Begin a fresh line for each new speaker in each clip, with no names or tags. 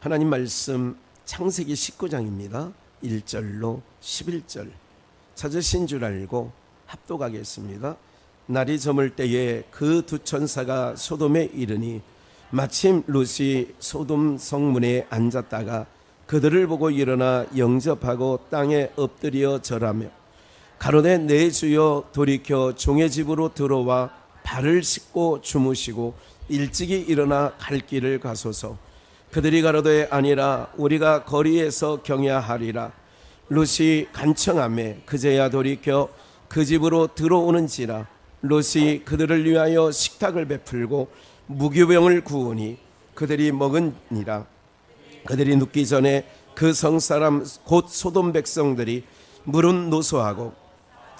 하나님 말씀 창세기 19장입니다. 1절로 11절 찾으신 줄 알고 합독하겠습니다. 날이 저물 때에 그 두 천사가 소돔에 이르니 마침 롯이 소돔 성문에 앉았다가 그들을 보고 일어나 영접하고 땅에 엎드려 절하며 가로되 내 주여 돌이켜 종의 집으로 들어와 발을 씻고 주무시고 일찍이 일어나 갈 길을 가소서. 그들이 가로되 아니라 우리가 거리에서 경야하리라. 롯이 간청하매 그제야 돌이켜 그 집으로 들어오는지라. 롯이 그들을 위하여 식탁을 베풀고 무교병을 구우니 그들이 먹으니라. 그들이 눕기 전에 그 성사람 곧 소돔 백성들이 물은 노소하고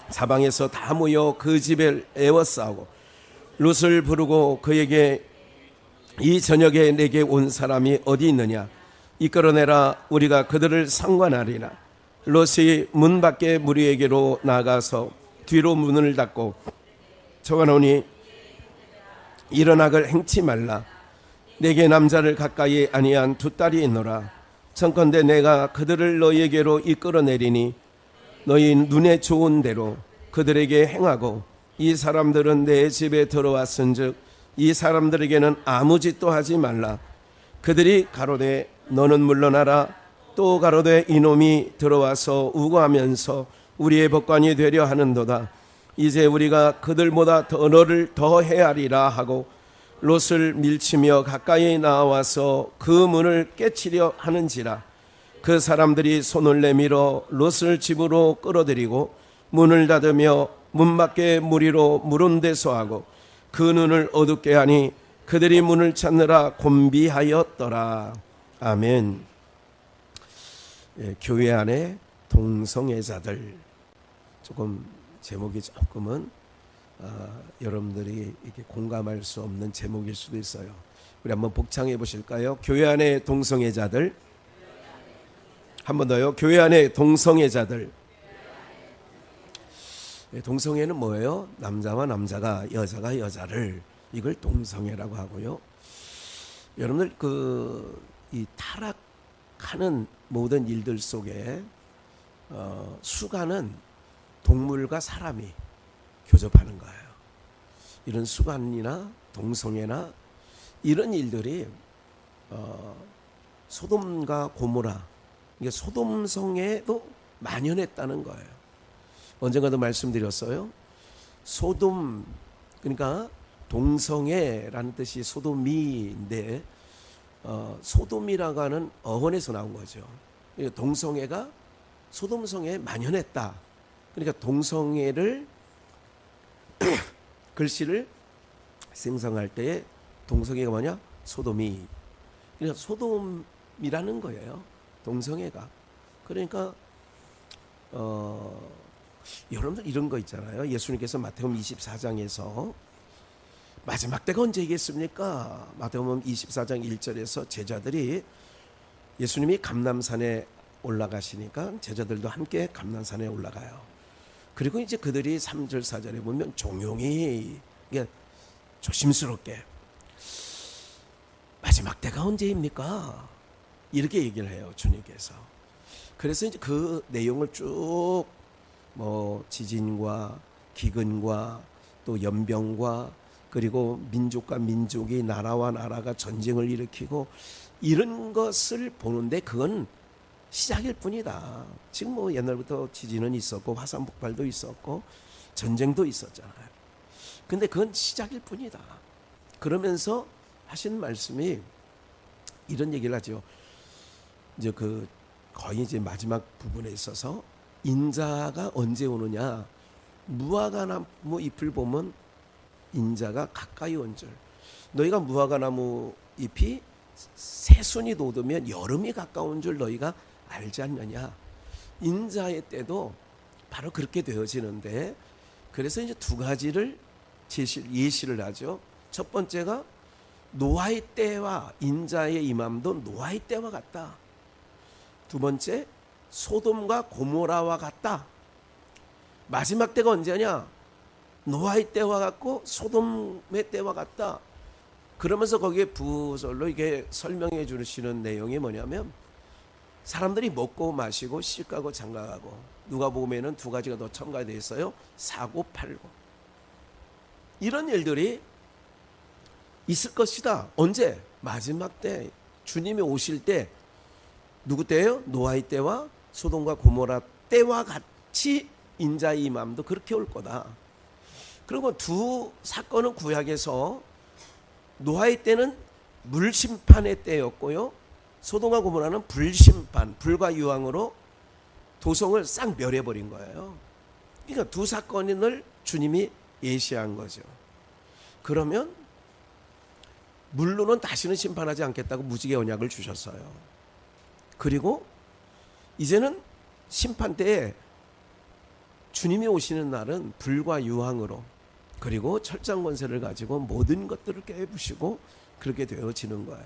사방에서 다 모여 그 집을 에워싸고 롯을 부르고 그에게 이 저녁에 내게 온 사람이 어디 있느냐 이끌어내라. 우리가 그들을 상관하리라. 롯이 문 밖에 무리에게로 나가서 뒤로 문을 닫고 청하노니 일어나걸 행치 말라. 내게 남자를 가까이 아니한 두 딸이 있노라. 청컨대 내가 그들을 너희에게로 이끌어내리니 너희 눈에 좋은 대로 그들에게 행하고 이 사람들은 내 집에 들어왔은즉 이 사람들에게는 아무 짓도 하지 말라. 그들이 가로되 너는 물러나라. 또 가로되 이놈이 들어와서 우고하면서 우리의 법관이 되려 하는도다. 이제 우리가 그들보다 너를 더 헤아리라 하고 롯을 밀치며 가까이 나와서 그 문을 깨치려 하는지라. 그 사람들이 손을 내밀어 롯을 집으로 끌어들이고 문을 닫으며 문 밖에 무리로 물은 대소하고 그 눈을 어둡게 하니 그들이 문을 찾느라 곤비하였더라. 아멘. 교회 안에 동성애자들, 조금 제목이 조금은 여러분들이 이렇게 공감할 수 없는 제목일 수도 있어요. 우리 한번 복창해 보실까요? 교회 안에 동성애자들. 한 번 더요. 교회 안에 동성애자들. 동성애는 뭐예요? 남자와 남자가, 여자가 여자를, 이걸 동성애라고 하고요. 여러분들 이 타락하는 모든 일들 속에 수간은 동물과 사람이 교접하는 거예요. 이런 수간이나 동성애나 이런 일들이 소돔과 고모라, 이게 소돔성에도 만연했다는 거예요. 언젠가도 말씀드렸어요. 소돔, 그러니까 동성애라는 뜻이 소돔이인데 소돔이라고 하는 어원에서 나온 거죠. 동성애가 소돔성에 만연했다. 그러니까 동성애를 글씨를 생성할 때에 동성애가 뭐냐? 소돔이. 그러니까 소돔이라는 거예요. 동성애가. 그러니까 여러분들 이런 거 있잖아요. 예수님께서 마태복음 24장에서 마지막 때가 언제겠습니까? 마태복음 24장 1절에서 제자들이 예수님이 감람산에 올라가시니까 제자들도 함께 감람산에 올라가요. 그리고 이제 그들이 3절 4절에 보면 종용이 조심스럽게 마지막 때가 언제입니까? 이렇게 얘기를 해요, 주님께서. 그래서 이제 그 내용을 쭉 지진과 기근과 또 연병과 그리고 민족과 민족이, 나라와 나라가 전쟁을 일으키고 이런 것을 보는데 그건 시작일 뿐이다. 지금 옛날부터 지진은 있었고 화산 폭발도 있었고 전쟁도 있었잖아요. 근데 그건 시작일 뿐이다. 그러면서 하신 말씀이 이런 얘기를 하죠. 이제 거의 이제 마지막 부분에 있어서 인자가 언제 오느냐. 무화과나무 잎을 보면 인자가 가까이 온 줄. 너희가 무화과나무 잎이 새순이 돋으면 여름이 가까운 줄 너희가 알지 않느냐. 인자의 때도 바로 그렇게 되어지는데, 그래서 이제 두 가지를 예시를 하죠. 첫 번째가 노아의 때와 인자의 임함도 노아의 때와 같다. 두 번째, 소돔과 고모라와 같다. 마지막 때가 언제냐? 노아의 때와 같고 소돔의 때와 같다. 그러면서 거기에 부설로 이게 설명해 주시는 내용이 뭐냐면 사람들이 먹고 마시고 시집가고 장가가고 누가복음에는 두 가지가 더 첨가되어 있어요. 사고 팔고 이런 일들이 있을 것이다. 언제? 마지막 때 주님이 오실 때 누구 때예요? 노아의 때와 소돔과 고모라 때와 같이 인자의 임함도 그렇게 올 거다. 그리고 두 사건은 구약에서 노아의 때는 물심판의 때였고요. 소돔과 고모라는 불심판, 불과 유황으로 도성을 싹 멸해버린 거예요. 그러니까 두 사건을 주님이 예시한 거죠. 그러면 물로는 다시는 심판하지 않겠다고 무지개 언약을 주셨어요. 그리고 이제는 심판 때에 주님이 오시는 날은 불과 유황으로 그리고 철장 권세를 가지고 모든 것들을 깨부시고 그렇게 되어지는 거예요.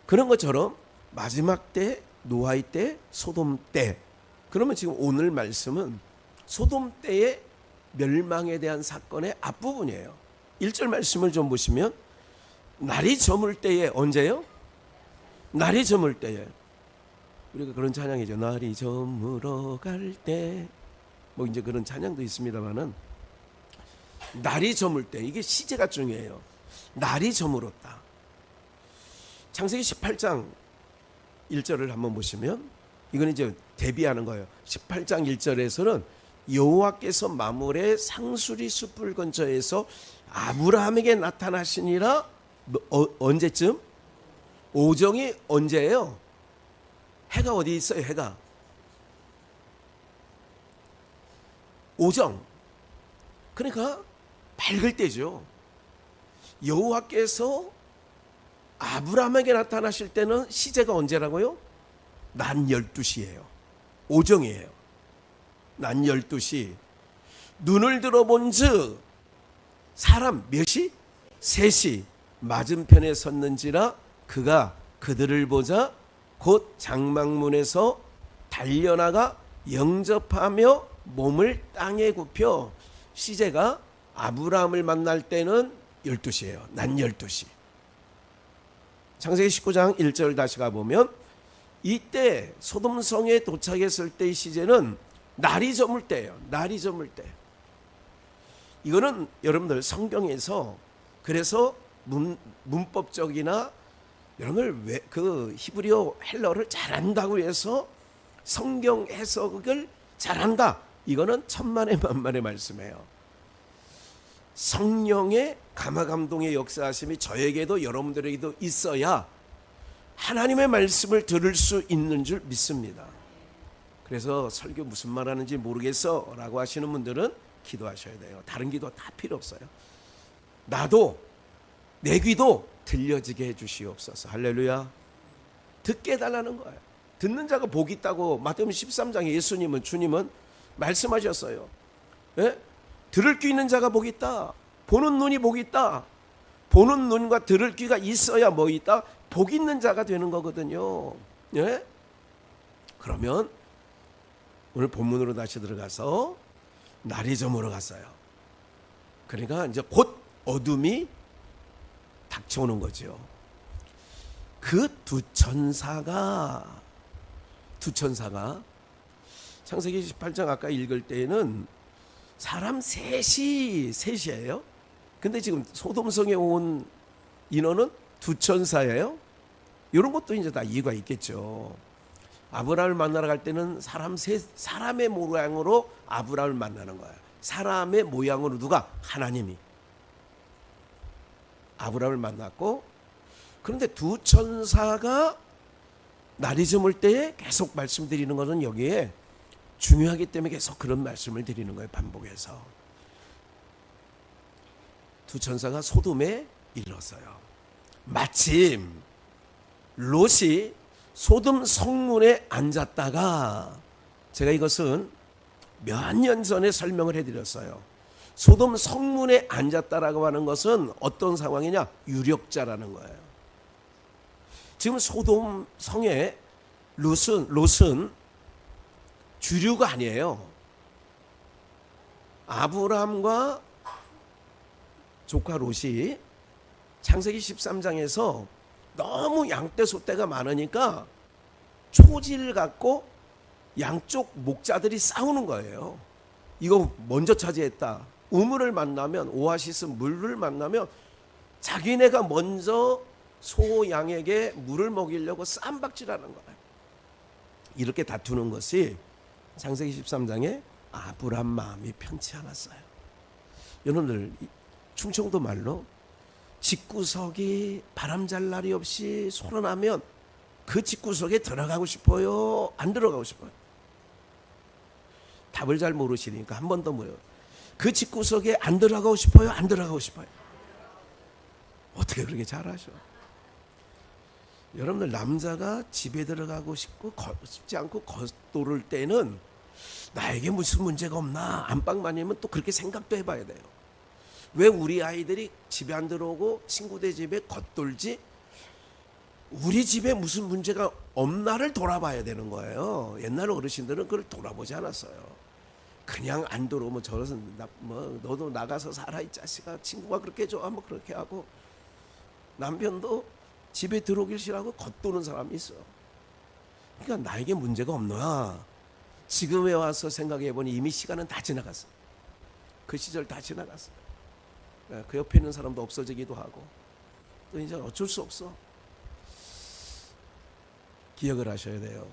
그런 것처럼 마지막 때, 노아의 때, 소돔 때. 그러면 지금 오늘 말씀은 소돔 때의 멸망에 대한 사건의 앞부분이에요. 1절 말씀을 좀 보시면 날이 저물 때에 언제요? 날이 저물 때에. 우리가 그런 찬양이죠. 날이 저물어 갈 때. 뭐 이제 그런 찬양도 있습니다만은 날이 저물 때 이게 시제가 중요해요. 날이 저물었다. 창세기 18장 1절을 한번 보시면 이건 이제 대비하는 거예요. 18장 1절에서는 여호와께서 마물의 상수리 숲을 근처에서 아브라함에게 나타나시니라. 언제쯤? 오정이 언제예요? 해가 어디 있어요? 해가 오정. 그러니까 밝을 때죠. 여호와께서 아브라함에게 나타나실 때는 시제가 언제라고요? 낮 12시예요. 오정이에요. 낮 12시. 눈을 들어본즉 사람 몇 시? 3시. 맞은편에 섰는지라 그가 그들을 보자 곧 장막문에서 달려나가 영접하며 몸을 땅에 굽혀. 시제가 아브라함을 만날 때는 12시예요. 낮 12시. 창세기 19장 1절 다시 가보면 이때 소돔성에 도착했을 때의 시제는 날이 저물 때예요. 날이 저물 때. 이거는 여러분들 성경에서 그래서 문법적이나 여러분들 그 히브리어 헬러를 잘한다고 해서 성경 해석을 잘한다. 이거는 천만의 만만의 말씀이에요. 성령의 감화감동의 역사하심이 저에게도 여러분들에게도 있어야 하나님의 말씀을 들을 수 있는 줄 믿습니다. 그래서 설교 무슨 말하는지 모르겠어 라고 하시는 분들은 기도하셔야 돼요. 다른 기도 다 필요 없어요. 나도 내 귀도 들려지게 해주시옵소서. 할렐루야. 듣게 해달라는 거예요. 듣는 자가 복이 있다고 마태복음 13장에 예수님은 주님은 말씀하셨어요. 예? 들을 귀 있는 자가 복이 있다. 보는 눈이 복이 있다. 보는 눈과 들을 귀가 있어야 뭐 있다? 복 있는 자가 되는 거거든요. 예? 그러면 오늘 본문으로 다시 들어가서 날이 저물어 갔어요. 그러니까 이제 곧 어둠이 닥쳐오는 거죠. 그 두 천사가 창세기 18장 아까 읽을 때에는 사람 셋이에요. 근데 지금 소돔성에 온 인원은 두 천사예요. 이런 것도 이제 다 이유가 있겠죠. 아브라함을 만나러 갈 때는 사람의 모양으로 아브라함을 만나는 거예요. 사람의 모양으로 누가? 하나님이 아브라함을 만났고, 그런데 두 천사가 날이 저물 때에 계속 말씀드리는 것은 여기에 중요하기 때문에 계속 그런 말씀을 드리는 거예요. 반복해서. 두 천사가 소돔에 이르렀어요. 마침 롯이 소돔 성문에 앉았다가, 제가 이것은 몇 년 전에 설명을 해드렸어요. 소돔 성문에 앉았다라고 하는 것은 어떤 상황이냐? 유력자라는 거예요. 지금 소돔 성에 롯은 주류가 아니에요. 아브라함과 조카 롯이 창세기 13장에서 너무 양떼 소떼가 많으니까 초지를 갖고 양쪽 목자들이 싸우는 거예요. 이거 먼저 차지했다. 우물을 만나면, 오아시스 물을 만나면 자기네가 먼저 소 양에게 물을 먹이려고 쌈박질하는 거예요. 이렇게 다투는 것이 창세기 13장에 아브람 마음이 편치 않았어요. 여러분들 충청도 말로 집구석이 바람잘 날이 없이 소란하면 그 집구석에 들어가고 싶어요? 안 들어가고 싶어요? 답을 잘 모르시니까 한 번 더 물어요. 그 집구석에 안 들어가고 싶어요? 안 들어가고 싶어요? 어떻게 그렇게 잘하셔? 여러분들 남자가 집에 들어가고 싶지 않고 겉도를 때는 나에게 무슨 문제가 없나? 안방만이면 또 그렇게 생각도 해봐야 돼요. 왜 우리 아이들이 집에 안 들어오고 친구들 집에 겉돌지? 우리 집에 무슨 문제가 없나를 돌아봐야 되는 거예요. 옛날 어르신들은 그걸 돌아보지 않았어요. 그냥 안 들어오면 저러서 너도 나가서 살아 이 자식아, 친구가 그렇게 좋아 뭐 그렇게 하고, 남편도 집에 들어오길 싫어하고 겉도는 사람이 있어요. 그러니까 나에게 문제가 없나? 지금에 와서 생각해보니 이미 시간은 다 지나갔어. 그 시절 다 지나갔어. 그 옆에 있는 사람도 없어지기도 하고, 또 이제 어쩔 수 없어. 기억을 하셔야 돼요.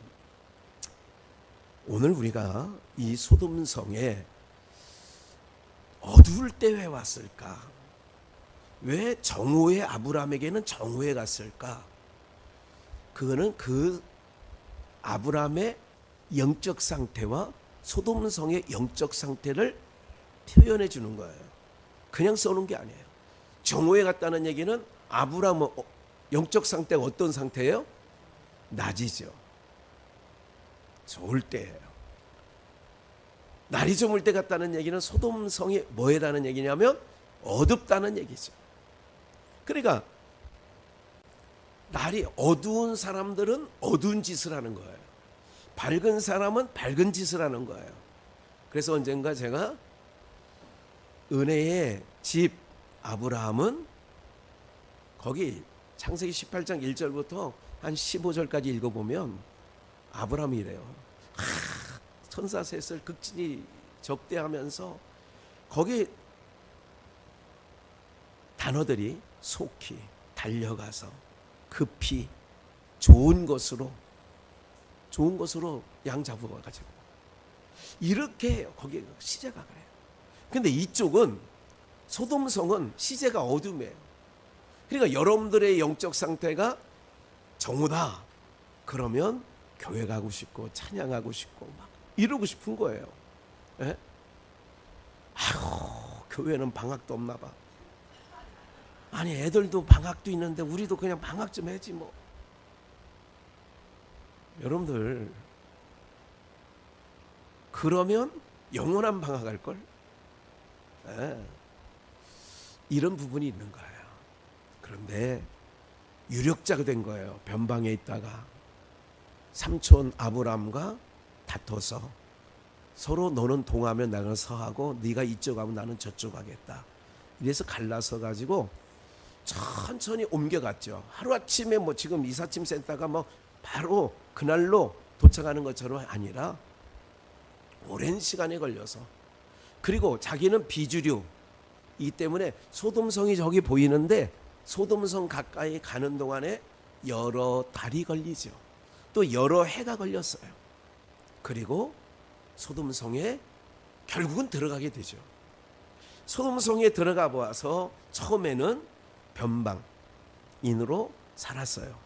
오늘 우리가 이 소돔성에 어두울 때 왜 왔을까? 왜 정오에 아브람에게는 정오에 갔을까? 그거는 그 아브람의 영적 상태와 소돔성의 영적 상태를 표현해 주는 거예요. 그냥 써놓은 게 아니에요. 정오에 갔다는 얘기는 아브람은 영적 상태가 어떤 상태예요? 낮이죠. 좋을 때예요. 날이 저물 때 갔다는 얘기는 소돔성이 뭐에다는 얘기냐면 어둡다는 얘기죠. 그러니까 날이 어두운 사람들은 어두운 짓을 하는 거예요. 밝은 사람은 밝은 짓을 하는 거예요. 그래서 언젠가 제가 은혜의 집 아브라함은 거기 창세기 18장 1절부터 한 15절까지 읽어보면 아브라함이 이래요. 천사 셋을 극진히 접대하면서 거기 단어들이 속히 달려가서 급히 좋은 것으로 양 잡아가지고 이렇게 해요. 거기 시제가 그래요. 근데 이쪽은 소돔성은 시제가 어둠이에요. 그러니까 여러분들의 영적 상태가 정오다 그러면 교회 가고 싶고 찬양하고 싶고 막 이러고 싶은 거예요. 예? 아유, 교회는 방학도 없나 봐. 아니 애들도 방학도 있는데 우리도 그냥 방학 좀 해지 뭐. 여러분들 그러면 영원한 방학할걸? 예. 이런 부분이 있는 거예요. 그런데 유력자가 된 거예요. 변방에 있다가 삼촌 아브람과 다퉈서 서로 너는 동하면 나는 서하고 네가 이쪽 가면 나는 저쪽 가겠다. 이래서 갈라서 가지고 천천히 옮겨갔죠. 하루아침에 뭐 지금 이삿짐 센터가 뭐 바로 그날로 도착하는 것처럼 아니라 오랜 시간이 걸려서, 그리고 자기는 비주류이기 때문에 소돔성이 저기 보이는데 소돔성 가까이 가는 동안에 여러 달이 걸리죠. 또 여러 해가 걸렸어요. 그리고 소돔성에 결국은 들어가게 되죠. 소돔성에 들어가 보아서 처음에는 변방인으로 살았어요.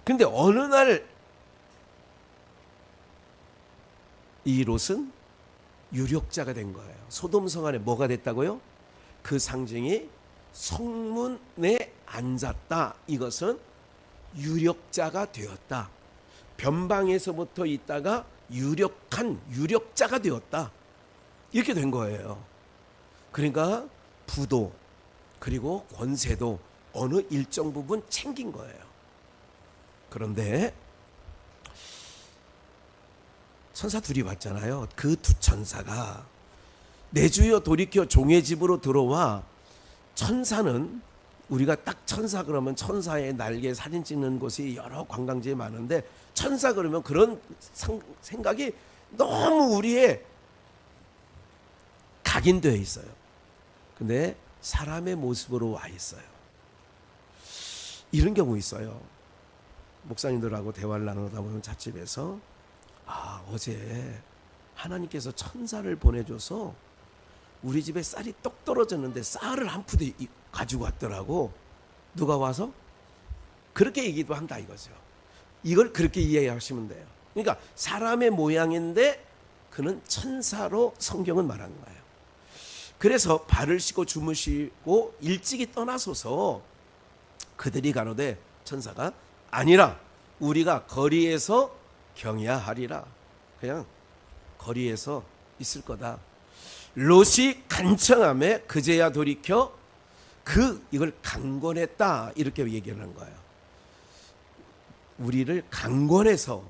근데 어느 날 이 롯은 유력자가 된 거예요. 소돔성 안에 뭐가 됐다고요? 그 상징이 성문에 앉았다. 이것은 유력자가 되었다. 변방에서부터 있다가 유력한 유력자가 되었다. 이렇게 된 거예요. 그러니까 부도 그리고 권세도 어느 일정 부분 챙긴 거예요. 그런데 천사 둘이 왔잖아요. 그 두 천사가 내 주여 돌이켜 종의 집으로 들어와, 천사는 우리가 딱 천사 그러면 천사의 날개 사진 찍는 곳이 여러 관광지에 많은데 천사 그러면 그런 생각이 너무 우리의 각인되어 있어요. 근데 사람의 모습으로 와 있어요. 이런 경우 있어요. 목사님들하고 대화를 나누다 보면 찻집에서 어제 하나님께서 천사를 보내줘서 우리 집에 쌀이 똑 떨어졌는데 쌀을 한 푸대 가지고 왔더라고. 누가 와서? 그렇게 얘기도 한다 이거죠. 이걸 그렇게 이해하시면 돼요. 그러니까 사람의 모양인데 그는 천사로 성경은 말하는 거예요. 그래서 발을 씻고 주무시고 일찍이 떠나소서 그들이 가로되 천사가 아니라 우리가 거리에서 경야하리라. 그냥 거리에서 있을 거다. 롯이 간청함에 그제야 돌이켜 이걸 강권했다 이렇게 얘기하는 거예요. 우리를 강권해서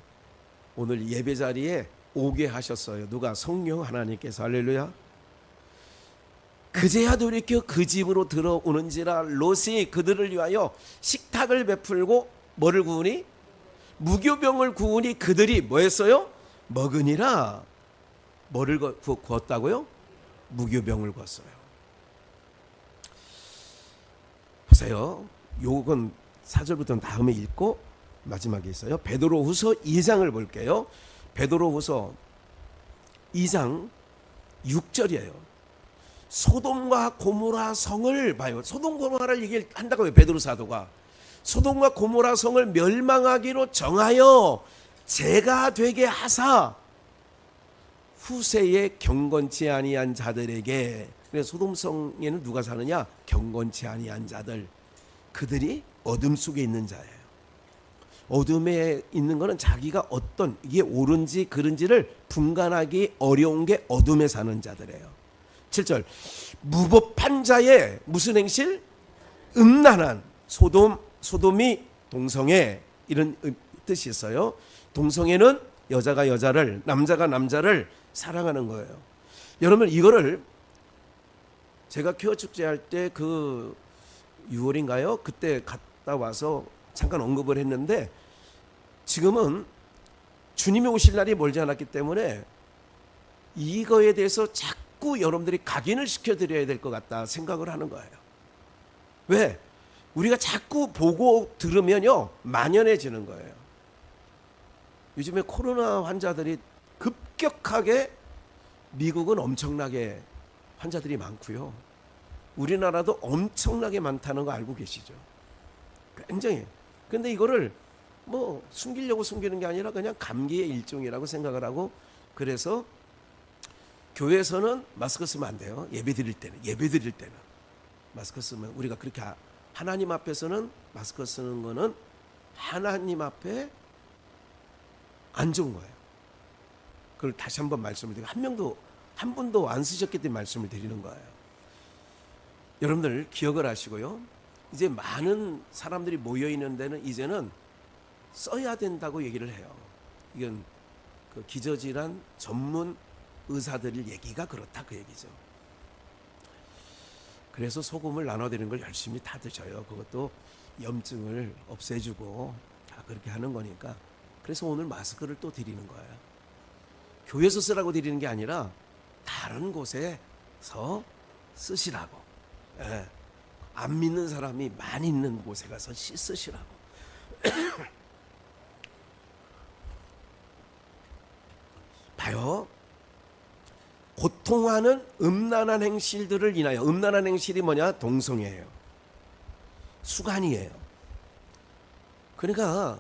오늘 예배 자리에 오게 하셨어요. 누가? 성령 하나님께서. 할렐루야. 그제야 돌이켜 그 집으로 들어오는지라 롯이 그들을 위하여 식탁을 베풀고 뭐를 구우니? 무교병을 구우니 그들이 뭐 했어요? 먹으니라. 뭐를 구웠다고요? 무교병을 구웠어요. 보세요. 요건 4절부터는 다음에 읽고 마지막에 있어요. 베드로후서 2장을 볼게요. 베드로후서 2장 6절이에요. 소돔과 고모라 성을 봐요. 소돔 고모라를 얘기한다고요. 베드로 사도가 소돔과 고모라 성을 멸망하기로 정하여 죄가 되게 하사 후세에 경건치 아니한 자들에게. 그래서 소돔성에는 누가 사느냐? 경건치 아니한 자들. 그들이 어둠 속에 있는 자예요. 어둠에 있는 것은 자기가 어떤 이게 옳은지 그른지를 분간하기 어려운 게 어둠에 사는 자들이에요. 7절 무법한 자의 무슨 행실? 음란한 소돔이 동성애 이런 뜻이 있어요. 동성애는 여자가 여자를 남자가 남자를 사랑하는 거예요. 여러분 이거를 제가 큐어 축제할 때 그 6월인가요? 그때 갔다 와서 잠깐 언급을 했는데 지금은 주님이 오실 날이 멀지 않았기 때문에 이거에 대해서 자꾸 여러분들이 각인을 시켜드려야 될 것 같다 생각을 하는 거예요. 왜? 우리가 자꾸 보고 들으면요 만연해지는 거예요. 요즘에 코로나 환자들이 급격하게 미국은 엄청나게 환자들이 많고요. 우리나라도 엄청나게 많다는 거 알고 계시죠? 굉장히. 근데 이거를 뭐 숨기려고 숨기는 게 아니라 그냥 감기의 일종이라고 생각을 하고 그래서 교회에서는 마스크 쓰면 안 돼요. 예배 드릴 때는 마스크 쓰면 우리가 그렇게 하나님 앞에서는 마스크 쓰는 거는 하나님 앞에 안 좋은 거예요. 그걸 다시 한번 말씀을 드리고 한 분도 안 쓰셨기 때문에 말씀을 드리는 거예요. 여러분들 기억을 하시고요. 이제 많은 사람들이 모여 있는 데는 이제는 써야 된다고 얘기를 해요. 이건 그 기저질환 전문 의사들 얘기가 그렇다 그 얘기죠. 그래서 소금을 나눠드리는 걸 열심히 다 드셔요. 그것도 염증을 없애주고 다 그렇게 하는 거니까. 그래서 오늘 마스크를 또 드리는 거예요. 교회에서 쓰라고 드리는 게 아니라 다른 곳에서 쓰시라고. 예. 안 믿는 사람이 많이 있는 곳에 가서 쓰시라고. 봐요. 고통하는 음란한 행실들을 인하여. 음란한 행실이 뭐냐? 동성애예요. 수간이에요. 그러니까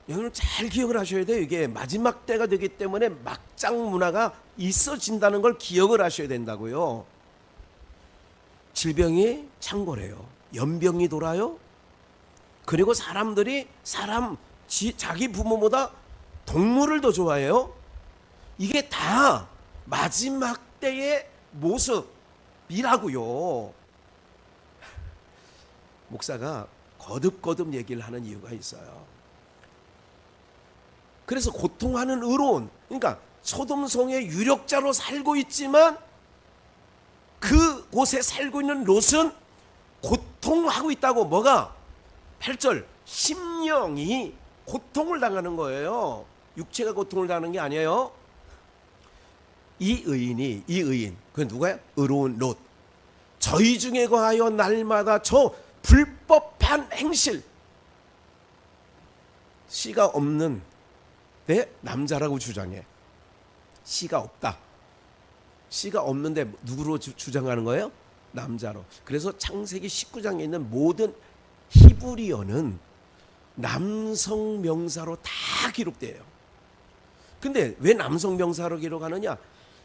여러분 잘 기억을 하셔야 돼요. 이게 마지막 때가 되기 때문에 막장 문화가 있어진다는 걸 기억을 하셔야 된다고요. 질병이 창궐해요. 연병이 돌아요. 그리고 사람들이 자기 부모보다 동물을 더 좋아해요. 이게 다 마지막 때의 모습이라고요. 목사가 거듭거듭 얘기를 하는 이유가 있어요. 그래서 고통하는 의로운, 그러니까 소돔성의 유력자로 살고 있지만 그곳에 살고 있는 롯은 고통하고 있다고. 뭐가? 8절 심령이 고통을 당하는 거예요. 육체가 고통을 당하는 게 아니에요. 이 의인 그 누가요? 의로운 롯. 저희 중에 거하여 날마다 저 불법한 행실, 씨가 없는 내 남자라고 주장해. 씨가 없다. 씨가 없는데 누구로 주장하는 거예요? 남자로. 그래서 창세기 19장에 있는 모든 히브리어는 남성 명사로 다 기록돼요. 근데 왜 남성 명사로 기록하느냐?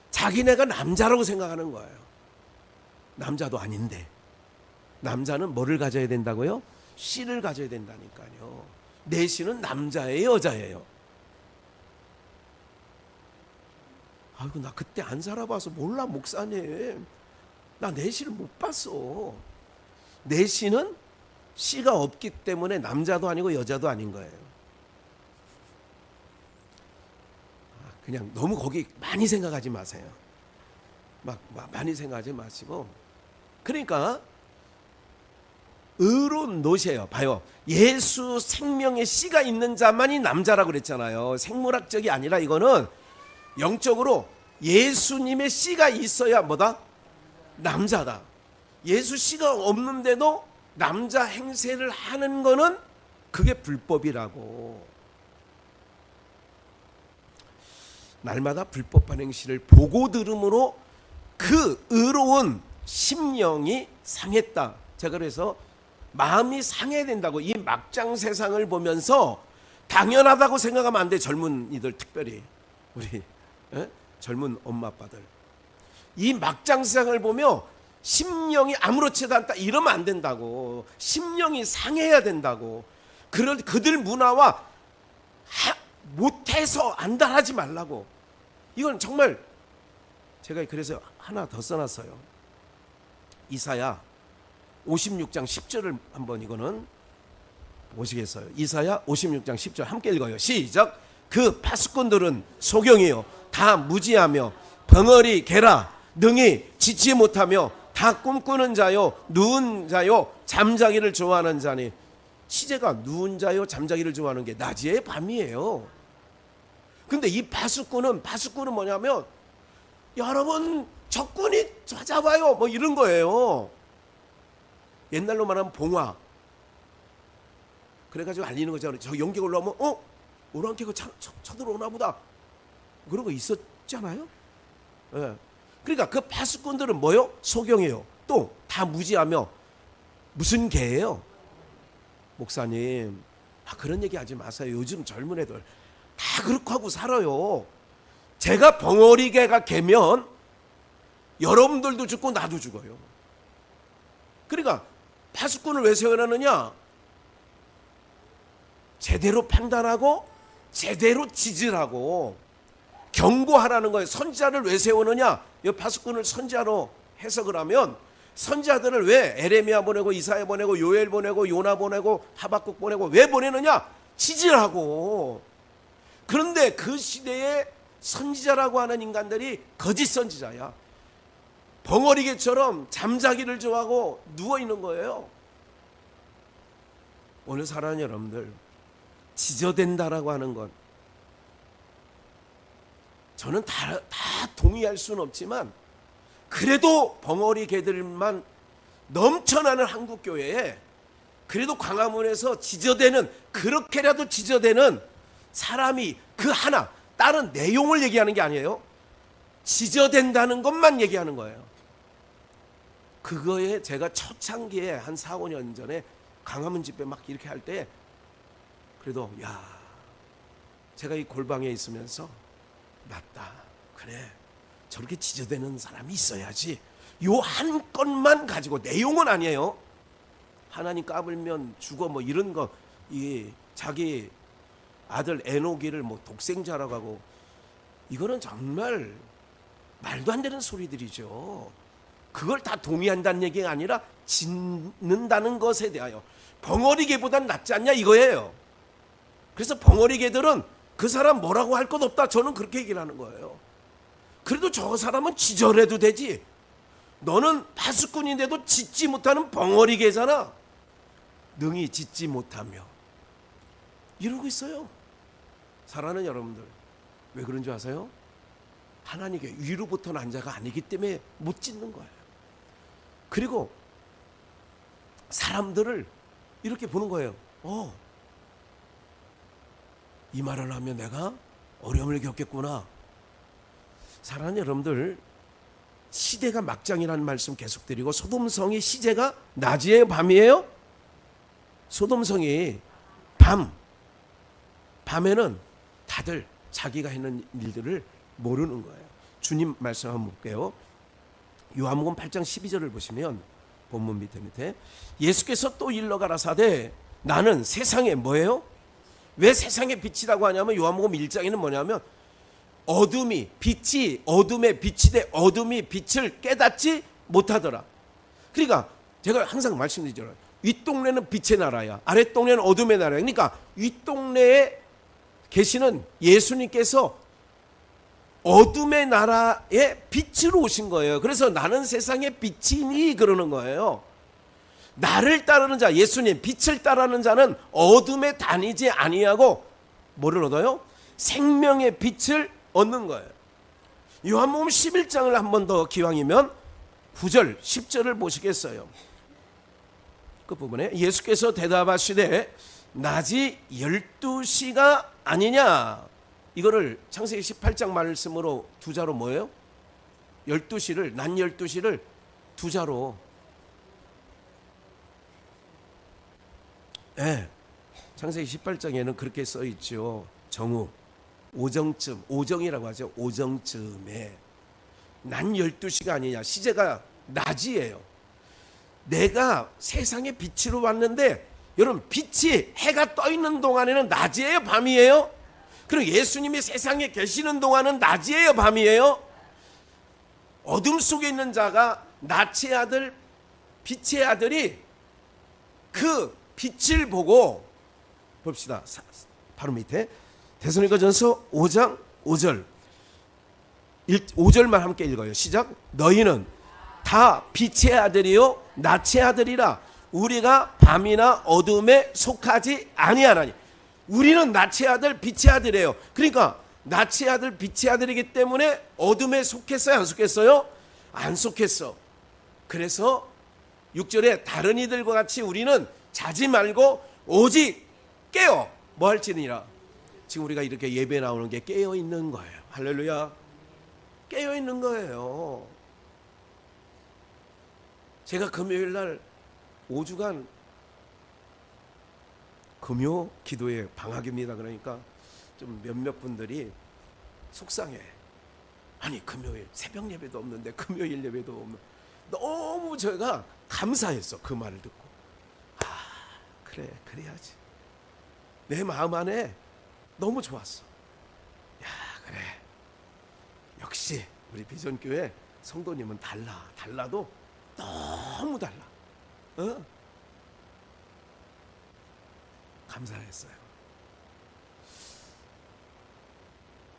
자기네가 남자라고 생각하는 거예요. 남자도 아닌데. 남자는 뭐를 가져야 된다고요? 씨를 가져야 된다니까요. 내 씨는 남자예요, 여자예요? 아이고, 나 그때 안 살아봐서 몰라, 목사님. 나 내 씨를 못 봤어. 내 씨는 씨가 없기 때문에 남자도 아니고 여자도 아닌 거예요. 그냥 너무 거기 많이 생각하지 마세요. 막 많이 생각하지 마시고. 그러니까 의로운 롯이에요. 봐요. 예수 생명의 씨가 있는 자만이 남자라고 그랬잖아요. 생물학적이 아니라 이거는 영적으로 예수님의 씨가 있어야 뭐다? 남자다. 예수 씨가 없는데도 남자 행세를 하는 거는 그게 불법이라고. 날마다 불법한 행실을 보고 들음으로 그 의로운 심령이 상했다. 제가 그래서 마음이 상해야 된다고. 이 막장 세상을 보면서 당연하다고 생각하면 안 돼. 젊은이들 특별히 우리 젊은 엄마 아빠들. 이 막장 세상을 보며 심령이 아무렇지도 않다 이러면 안 된다고. 심령이 상해야 된다고. 그들 문화와 못해서 안달하지 말라고. 이건 정말 제가 그래서 하나 더 써놨어요. 이사야 56장 10절을 한번 이거는 보시겠어요? 이사야 56장 10절 함께 읽어요. 시작. 그 파수꾼들은 소경이요 다 무지하며 벙어리 개라 능히 지지 못하며 다 꿈꾸는 자요 누운 자요 잠자기를 좋아하는 자니. 시제가 누운 자요 잠자기를 좋아하는 게 낮이에요 밤이에요. 근데 이 파수꾼은 뭐냐면 여러분 적군이 찾아와요 뭐 이런 거예요. 옛날로 말하면 봉화. 그래가지고 알리는 거잖아요. 저 연기 올라오면 오랑캐가 쳐들어오나 보다. 그런 거 있었잖아요. 예. 그러니까 그 파수꾼들은 뭐요? 소경이에요. 또 다 무지하며 무슨 개예요? 목사님 그런 얘기 하지 마세요. 요즘 젊은 애들 다 그렇게 하고 살아요. 제가 벙어리 개가 개면 여러분들도 죽고 나도 죽어요. 그러니까 파수꾼을 왜 세워놨느냐? 제대로 판단하고 제대로 지지하고 경고하라는 거예요. 선지자를 왜 세우느냐? 이 파수꾼을 선지자로 해석을 하면 선지자들을 왜 에레미야 보내고 이사야 보내고 요엘 보내고 요나 보내고 하박국 보내고 왜 보내느냐? 지지하고. 그런데 그 시대에 선지자라고 하는 인간들이 거짓 선지자야. 벙어리개처럼 잠자기를 좋아하고 누워있는 거예요. 오늘 사랑하는 여러분들, 지저댄다라고 하는 건 저는 다 동의할 수는 없지만 그래도 벙어리 개들만 넘쳐나는 한국교회에 그래도 광화문에서 지저대는, 그렇게라도 지저대는 사람이 그 하나, 다른 내용을 얘기하는 게 아니에요. 지저댄다는 것만 얘기하는 거예요. 그거에 제가 초창기에 한 4, 5년 전에 광화문 집회 막 이렇게 할 때 그래도 제가 이 골방에 있으면서 맞다. 그래. 저렇게 지저대는 사람이 있어야지. 요 한 건만 가지고, 내용은 아니에요. 하나님 까불면 죽어 뭐 이런 거, 자기 아들 에노기를 뭐 독생자라고 하고, 이거는 정말 말도 안 되는 소리들이죠. 그걸 다 동의한다는 얘기가 아니라 짓는다는 것에 대하여 벙어리개보단 낫지 않냐 이거예요. 그래서 벙어리개들은 그 사람 뭐라고 할 것 없다, 저는 그렇게 얘기를 하는 거예요. 그래도 저 사람은 지절해도 되지. 너는 파수꾼인데도 짓지 못하는 벙어리개잖아. 능히 짓지 못하며 이러고 있어요. 사랑하는 여러분들, 왜 그런 줄 아세요? 하나님께 위로부터 난 자가 아니기 때문에 못 짓는 거예요. 그리고 사람들을 이렇게 보는 거예요. 이 말을 하면 내가 어려움을 겪겠구나. 사랑하는 여러분들, 시대가 막장이라는 말씀 계속 드리고, 소돔성이 시제가 낮이에요, 밤이에요? 소돔성이 밤에는 다들 자기가 했는 일들을 모르는 거예요. 주님 말씀 한번 볼게요. 요한복음 8장 12절을 보시면 본문 밑에 예수께서 또 일러 가라사대 나는 세상에 뭐예요? 왜 세상의 빛이라고 하냐면 요한복음 1장에는 뭐냐면 빛이 어둠에 빛이 돼 어둠이 빛을 깨닫지 못하더라. 그러니까 제가 항상 말씀드리잖아요. 윗동네는 빛의 나라야, 아랫동네는 어둠의 나라야. 그러니까 윗동네에 계시는 예수님께서 어둠의 나라에 빛으로 오신 거예요. 그래서 나는 세상의 빛이니 그러는 거예요. 나를 따르는 자, 예수님 빛을 따르는 자는 어둠에 다니지 아니하고 뭐를 얻어요? 생명의 빛을 얻는 거예요. 요한복음 11장을 한 번 더 기왕이면 9절 10절을 보시겠어요. 그 부분에 예수께서 대답하시되 낮이 12시가 아니냐. 이거를 창세기 18장 말씀으로 두 자로 뭐예요? 12시를 낮 12시를 두 자로 창세기 18장에는 그렇게 써 있죠. 정오, 오정쯤, 오정이라고 하죠. 오정쯤에 낮 12시가 아니냐. 시제가 낮이에요. 내가 세상에 빛으로 왔는데 여러분, 빛이 해가 떠 있는 동안에는 낮이에요, 밤이에요? 그리고 예수님이 세상에 계시는 동안은 낮이에요, 밤이에요? 어둠 속에 있는 자가 낮의 아들, 빛의 아들이 그 빛을 보고 봅시다. 바로 밑에 데살로니가전서 5장 5절 5절만 함께 읽어요. 시작. 너희는 다 빛의 아들이요 낮의 아들이라. 우리가 밤이나 어둠에 속하지 아니하나니. 우리는 낮의 아들 빛의 아들이에요. 그러니까 낮의 아들 빛의 아들이기 때문에 어둠에 속했어요, 안 속했어요? 안 속했어. 그래서 6절에 다른 이들과 같이 우리는 자지 말고 오직 깨어 뭐 할지니라. 지금 우리가 이렇게 예배 나오는 게 깨어 있는 거예요. 할렐루야. 깨어 있는 거예요. 제가 금요일 날 5주간 금요 기도회 방학입니다. 그러니까 좀 몇몇 분들이 속상해. 아니 금요일 새벽 예배도 없는데 금요일 예배도 없는. 너무 제가 감사했어. 그 말을 듣고. 그래, 그래야지. 내 마음 안에 너무 좋았어. 야, 그래. 역시 우리 비전교회 성도님은 달라도 너무 달라. 감사했어요.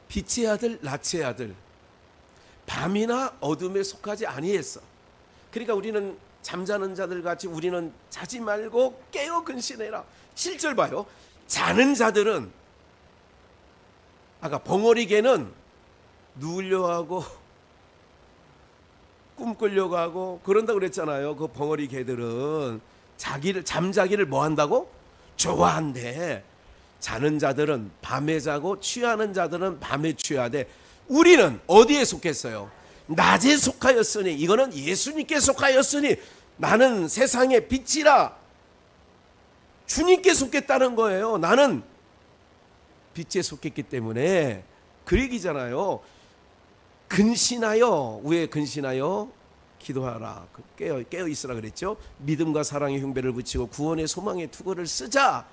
빛의 아들, 낮의 아들, 밤이나 어둠에 속하지 아니했어. 그러니까 우리는 잠자는 자들 같이 우리는 자지 말고 깨어 근신해라. 7절 봐요. 자는 자들은 아까 벙어리 개는 누우려 하고 꿈꾸려고 하고 그런다고 그랬잖아요. 그 벙어리 개들은 잠자기를 뭐 한다고? 좋아한대. 자는 자들은 밤에 자고 취하는 자들은 밤에 취하되 우리는 어디에 속했어요? 낮에 속하였으니. 이거는 예수님께 속하였으니 나는 세상의 빛이라. 주님께 속했다는 거예요. 나는 빛에 속했기 때문에. 그 얘기잖아요. 근신하여, 왜 근신하여 기도하라. 깨어 있으라 그랬죠. 믿음과 사랑의 흉배를 붙이고 구원의 소망의 투구를 쓰자.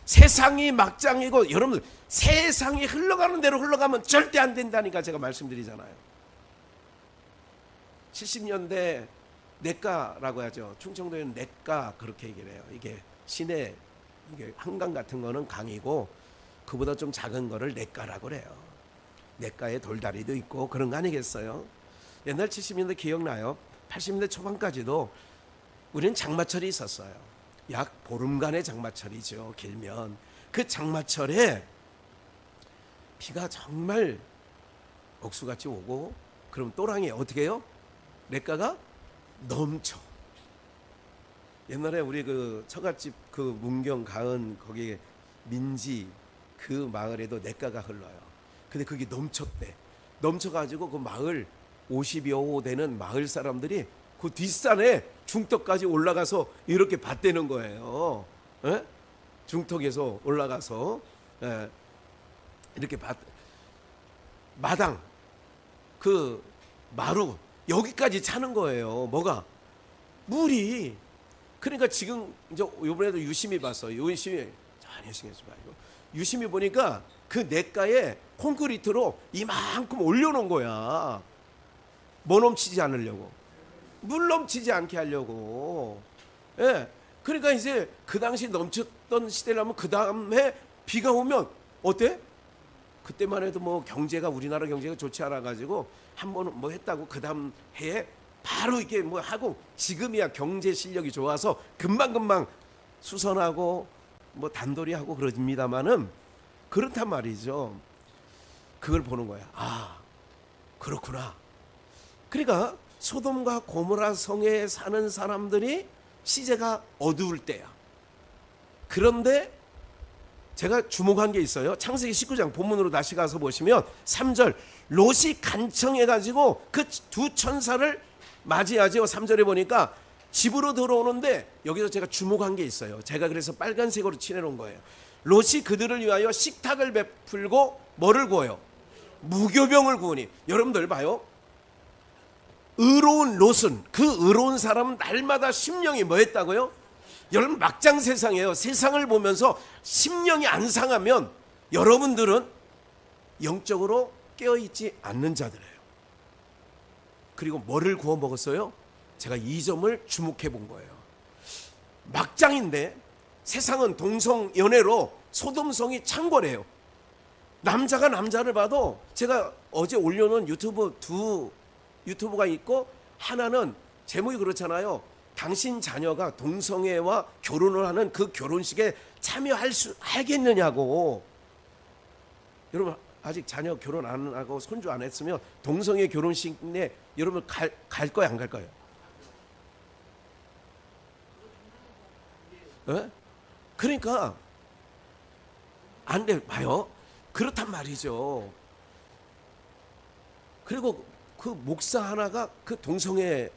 세상이 막장이고 여러분들 세상이 흘러가는 대로 흘러가면 절대 안 된다니까 제가 말씀드리잖아요. 70년대 내과라고 하죠. 충청도에는 내과 그렇게 얘기를 해요. 이게 시내 이게 한강 같은 거는 강이고 그보다 좀 작은 거를 내과라고 그래요. 내과에 돌다리도 있고 그런 거 아니겠어요? 옛날 70년대 기억나요? 80년대 초반까지도 우리는 장마철이 있었어요. 약 보름간의 장마철이죠. 길면 그 장마철에 비가 정말 억수같이 오고, 그럼 또랑이 어떻게 해요? 냇가가 넘쳐. 옛날에 우리 그 처갓집 그 문경 가은 거기 민지 그 마을에도 냇가가 흘러요. 근데 그게 넘쳤대. 넘쳐가지고 그 마을 50여 호 되는 마을 사람들이 그 뒷산에 중턱까지 올라가서 이렇게 봤대는 거예요. 에? 중턱에서 올라가서 이렇게 마당 그 마루 여기까지 차는 거예요. 뭐가? 물이. 그러니까 지금 이제 이번에도 유심히 봤어요. 유심히 전혀 신경 쓰지 말고 유심히 보니까 그 냇가에 콘크리트로 이만큼 올려놓은 거야. 뭐 넘치지 않으려고, 물 넘치지 않게 하려고. 예. 그러니까 이제 그 당시 넘쳤던 시대라면 그 다음에 비가 오면 어때? 그때만 해도 뭐 경제가 우리나라 경제가 좋지 않아 가지고 한 번 뭐 했다고 그 다음 해에 바로 이렇게 뭐 하고, 지금이야 경제 실력이 좋아서 금방금방 수선하고 뭐 단돌이하고 그럽니다마는 그렇단 말이죠. 그걸 보는 거야. 아, 그렇구나. 그러니까 소돔과 고모라 성에 사는 사람들이 시제가 어두울 때야. 그런데 제가 주목한 게 있어요. 창세기 19장 본문으로 다시 가서 보시면 3절 롯이 간청해가지고 그 두 천사를 맞이하죠. 3절에 보니까 집으로 들어오는데 여기서 제가 주목한 게 있어요. 제가 그래서 빨간색으로 칠해놓은 거예요. 롯이 그들을 위하여 식탁을 베풀고 뭐를 구워요? 무교병을 구우니. 여러분들 봐요. 의로운 롯은, 그 의로운 사람은 날마다 심령이 뭐 했다고요? 여러분 막장 세상이에요. 세상을 보면서 심령이 안 상하면 여러분들은 영적으로 깨어있지 않는 자들이에요. 그리고 뭐를 구워 먹었어요? 제가 이 점을 주목해 본 거예요. 막장인데 세상은 동성연애로 소돔성이 창궐해요. 남자가 남자를 봐도, 제가 어제 올려놓은 두 유튜브가 있고, 하나는 제목이 그렇잖아요. 당신 자녀가 동성애와 결혼을 하는 그 결혼식에 하겠느냐고. 여러분 아직 자녀 결혼 안 하고 손주 안 했으면 동성애 결혼식에 여러분 갈 거야, 안 갈 거예요? 에? 그러니까 안 돼. 봐요. 그렇단 말이죠. 그리고 그 목사 하나가 그 동성애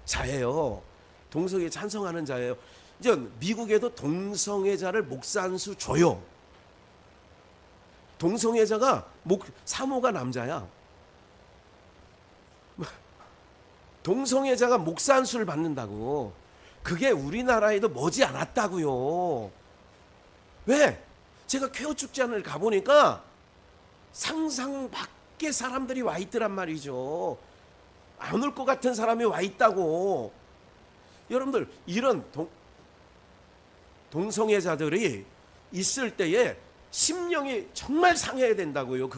자예요. 동성애 찬성하는 자예요. 이제 미국에도 동성애자를 목사 한 수 줘요. 동성애자가 사모가 남자야. 동성애자가 목사 한 수를 받는다고. 그게 우리나라에도 머지 않았다고요. 왜? 제가 쾌어 축제를 가보니까 상상 밖의 사람들이 와 있더란 말이죠. 안 올 것 같은 사람이 와 있다고. 여러분들 이런 동성애자들이 있을 때에 심령이 정말 상해야 된다고요.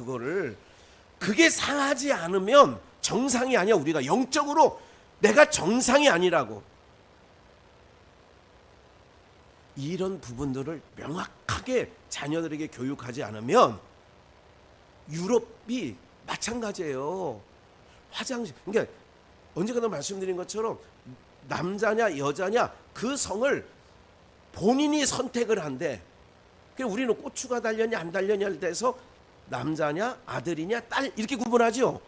그게 상하지 않으면 정상이 아니야. 우리가 영적으로 내가 정상이 아니라고. 이런 부분들을 명확하게 자녀들에게 교육하지 않으면, 유럽이 마찬가지예요. 화장실, 그러니까 언제가나 말씀드린 것처럼 남자냐 여자냐 그 성을 본인이 선택을 한대. 그러니까 우리는 고추가 달렸냐 안 달렸냐에 대해서 남자냐 아들이냐 딸 이렇게 구분하죠.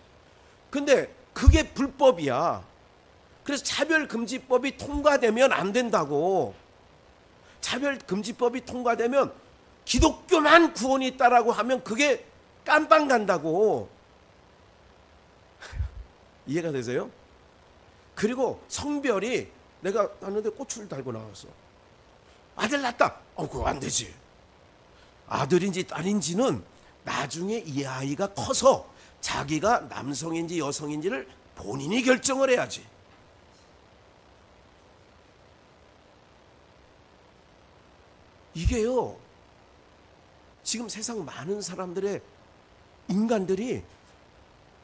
근데 그게 불법이야. 그래서 차별금지법이 통과되면 안 된다고. 차별금지법이 통과되면 기독교만 구원이 있다라고 하면 그게 깜빵 간다고. 이해가 되세요? 그리고 성별이, 내가 하는데 고추를 달고 나왔어. 아들 낳았다. 그거 안 되지. 아들인지 딸인지는 나중에 이 아이가 커서 자기가 남성인지 여성인지를 본인이 결정을 해야지. 이게요, 지금 세상 많은 사람들의 인간들이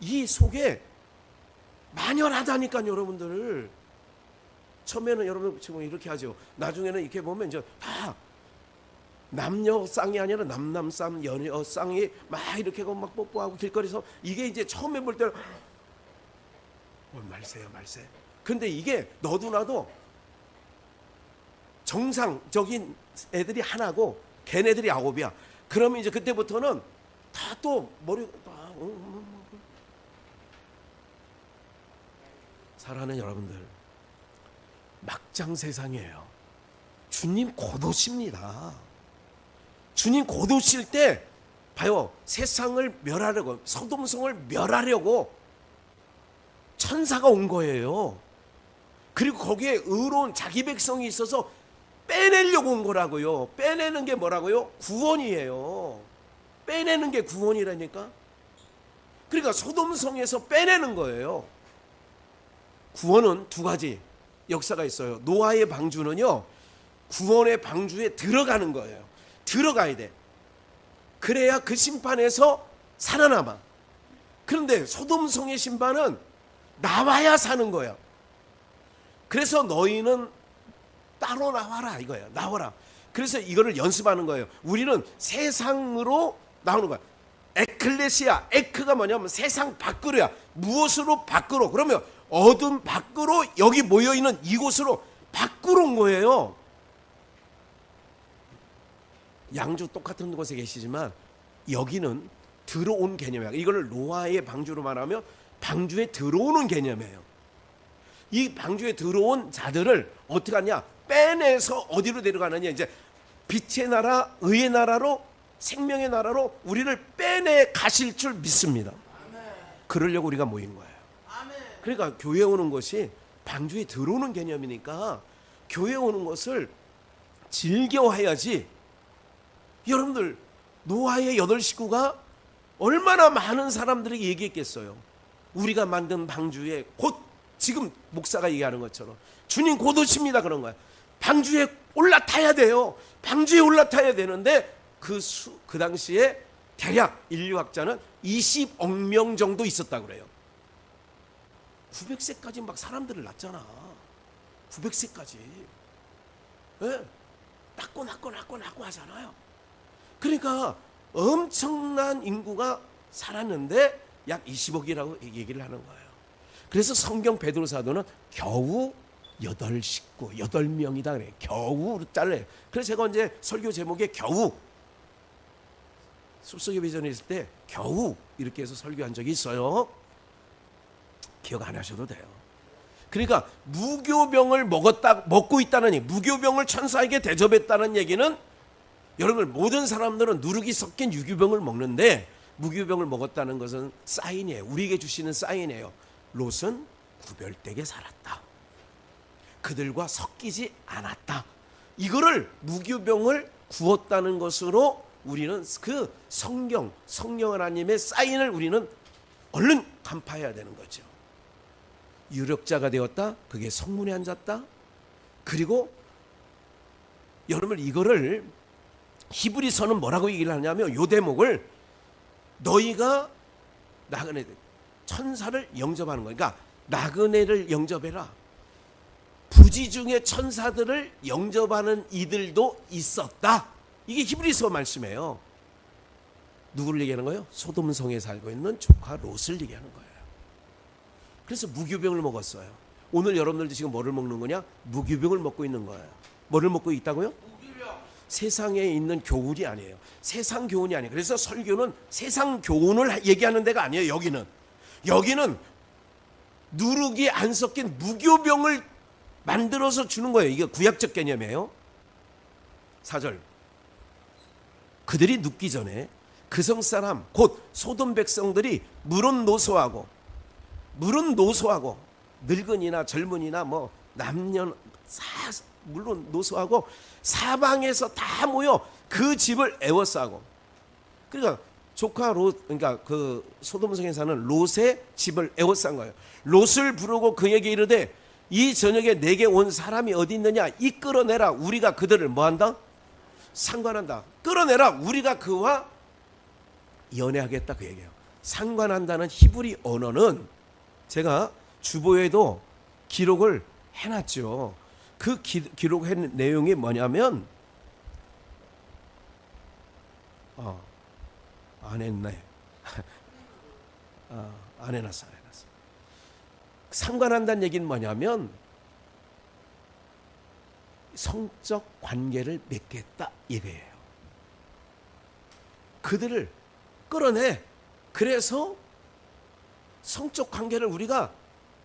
이 속에 만연하다니까요, 여러분들. 처음에는 여러분 지금 이렇게 하죠. 나중에는 이렇게 보면 이제 다 남녀 쌍이 아니라 남남쌍, 여녀 쌍이 막 이렇게 하고 막 뽀뽀하고 길거리에서, 이게 이제 처음에 볼 때는 말세야 말세. 근데 이게 너도 나도 정상적인 애들이 하나고 걔네들이 9이야. 그러면 이제 그때부터는 다 또 머리 사랑하는 여러분들, 막장 세상이에요. 주님 곧 오십니다. 주님 곧 오실 때 봐요, 세상을 멸하려고, 소돔성을 멸하려고 천사가 온 거예요. 그리고 거기에 의로운 자기 백성이 있어서 빼내려고 온 거라고요. 빼내는 게 뭐라고요? 구원이에요. 빼내는 게 구원이라니까. 그러니까 소돔성에서 빼내는 거예요. 구원은 두 가지 역사가 있어요. 노아의 방주는요, 구원의 방주에 들어가는 거예요. 들어가야 돼. 그래야 그 심판에서 살아남아. 그런데 소돔성의 심판은 나와야 사는 거야. 그래서 너희는 따로 나와라 이거야. 나와라. 그래서 이거를 연습하는 거예요. 우리는 세상으로 나오는 거야. 에클레시아, 에크가 뭐냐면 세상 밖으로야. 무엇으로 밖으로? 그러면 어둠 밖으로, 여기 모여있는 이곳으로 밖으로 온 거예요. 양주 똑같은 곳에 계시지만 여기는 들어온 개념이야. 이걸 노아의 방주로 말하면 방주에 들어오는 개념이에요. 이 방주에 들어온 자들을 어떻게 하냐, 빼내서 어디로 데려가느냐, 이제 빛의 나라, 의의 나라로, 생명의 나라로 우리를 빼내 가실 줄 믿습니다. 그러려고 우리가 모인 거예요. 그러니까 교회 오는 것이 방주에 들어오는 개념이니까 교회 오는 것을 즐겨해야지. 여러분들, 노아의 8 식구가 얼마나 많은 사람들에게 얘기했겠어요. 우리가 만든 방주에 곧, 지금 목사가 얘기하는 것처럼 주님 곧 오십니다 그런 거야. 방주에 올라타야 돼요. 방주에 올라타야 되는데 그 당시에 대략 인류학자는 20억 명 정도 있었다고 그래요. 900세까지 막 사람들을 낳잖아. 900세까지. 네? 낳고 하잖아요. 그러니까 엄청난 인구가 살았는데 약 20억이라고 얘기를 하는 거예요. 그래서 성경 베드로 사도는 겨우 8 식구, 8명이다 그래요. 겨우 잘라요. 그래서 제가 언제 설교 제목에 겨우, 숲속의 비전에 있을 때 겨우 이렇게 해서 설교한 적이 있어요. 기억 안 하셔도 돼요. 그러니까 무교병을 먹고 있다는 얘기, 무교병을 천사에게 대접했다는 얘기는, 여러분 모든 사람들은 누룩이 섞인 유교병을 먹는데 무교병을 먹었다는 것은 사인이에요. 우리에게 주시는 사인이에요. 롯은 구별되게 살았다. 그들과 섞이지 않았다. 이거를 무교병을 구웠다는 것으로 우리는 그 성령 하나님의 사인을 우리는 얼른 간파해야 되는 거죠. 유력자가 되었다. 그게 성문에 앉았다. 그리고 여러분, 이거를 히브리서는 뭐라고 얘기를 하냐면, 요 대목을 너희가 나그네 천사를 영접하는 거야. 그러니까 나그네를 영접해라. 부지 중에 천사들을 영접하는 이들도 있었다. 이게 히브리서 말씀이에요. 누구를 얘기하는 거예요? 소돔성에 살고 있는 조카 롯을 얘기하는 거예요. 그래서 무교병을 먹었어요. 오늘 여러분들도 지금 뭐를 먹는 거냐? 무교병을 먹고 있는 거예요. 뭐를 먹고 있다고요? 무교병. 세상에 있는 교훈이 아니에요. 세상 교훈이 아니에요. 그래서 설교는 세상 교훈을 얘기하는 데가 아니에요. 여기는 누룩이 안 섞인 무교병을 만들어서 주는 거예요. 이게 구약적 개념이에요. 4절. 그들이 눕기 전에 그 성 사람 곧 소돔 백성들이 물은 노소하고 늙은이나 젊은이나 뭐 남녀 물론 노소하고 사방에서 다 모여 그 집을 애워싸고, 그러니까 조카 롯, 그러니까 그 소돔성에 사는 롯의 집을 애워싼 거예요. 롯을 부르고 그에게 이르되 이 저녁에 내게 온 사람이 어디 있느냐, 이끌어내라. 우리가 그들을 뭐한다? 상관한다. 끌어내라. 우리가 그와 연애하겠다 그 얘기예요. 상관한다는 히브리 언어는 제가 주보에도 기록을 해놨죠. 그 기록한 내용이 뭐냐면 안 했네. 안 해놨어. 상관한다는 얘기는 뭐냐면 성적 관계를 맺겠다 이거예요. 그들을 끌어내. 그래서 성적 관계를 우리가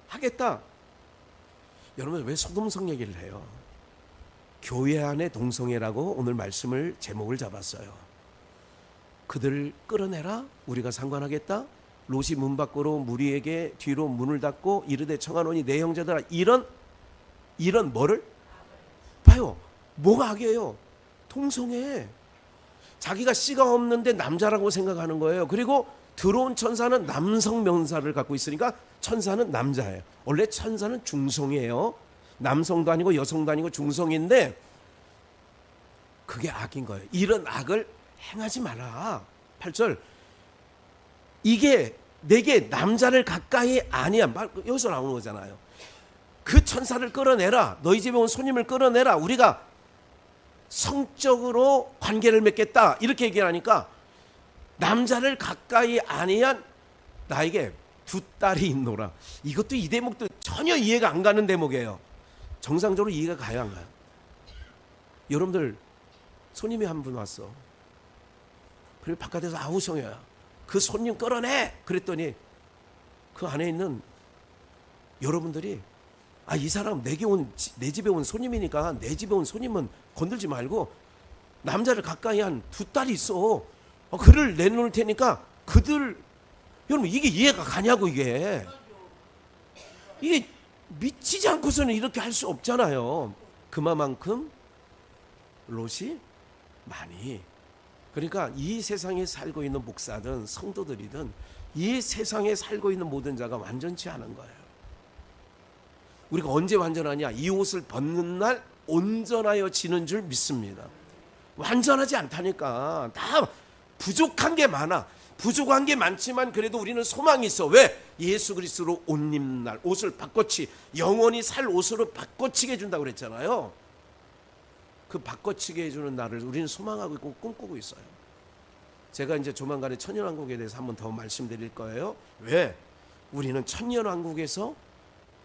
하겠다. 여러분 왜 소동성 얘기를 해요? 교회 안에 동성애라고 오늘 말씀을 제목을 잡았어요. 그들을 끌어내라. 우리가 상관하겠다. 롯이 문 밖으로 무리에게 뒤로 문을 닫고 이르되 청하노니 내 형제들아, 이런 뭐를 봐요. 뭐가 악이에요? 동성애. 자기가 씨가 없는데 남자라고 생각하는 거예요. 그리고 들어온 천사는 남성 명사를 갖고 있으니까 천사는 남자예요. 원래 천사는 중성이에요. 남성도 아니고 여성도 아니고 중성인데 그게 악인 거예요. 이런 악을 행하지 마라. 8절. 이게 내게 남자를 가까이 아니야. 여기서 나오는 거잖아요. 그 천사를 끌어내라. 너희 집에 온 손님을 끌어내라. 우리가 성적으로 관계를 맺겠다. 이렇게 얘기하니까 남자를 가까이 아니한 나에게 두 딸이 있노라. 이것도 이 대목도 전혀 이해가 안 가는 대목이에요. 정상적으로 이해가 가요, 안 가요? 여러분들 손님이 한 분 왔어. 그리고 바깥에서 아우성이야. 그 손님 끌어내. 그랬더니 그 안에 있는 여러분들이 이 사람 내 집에 온 손님이니까 내 집에 온 손님은 건들지 말고 남자를 가까이 한 두 딸이 있어. 그를 내놓을 테니까 그들. 여러분 이게 이해가 가냐고. 이게 미치지 않고서는 이렇게 할 수 없잖아요. 그만큼 롯이 많이. 그러니까 이 세상에 살고 있는 목사든 성도들이든 이 세상에 살고 있는 모든 자가 완전치 않은 거예요. 우리가 언제 완전하냐? 이 옷을 벗는 날 온전하여지는 줄 믿습니다. 완전하지 않다니까. 다 부족한 게 많아. 부족한 게 많지만 그래도 우리는 소망이 있어. 왜? 예수 그리스도로 옷 입는 날, 옷을 바꿔치, 영원히 살 옷으로 바꿔치게 해준다고 그랬잖아요. 그 바꿔치게 해주는 날을 우리는 소망하고 있고 꿈꾸고 있어요. 제가 이제 조만간에 천년왕국에 대해서 한번 더 말씀드릴 거예요. 왜? 우리는 천년왕국에서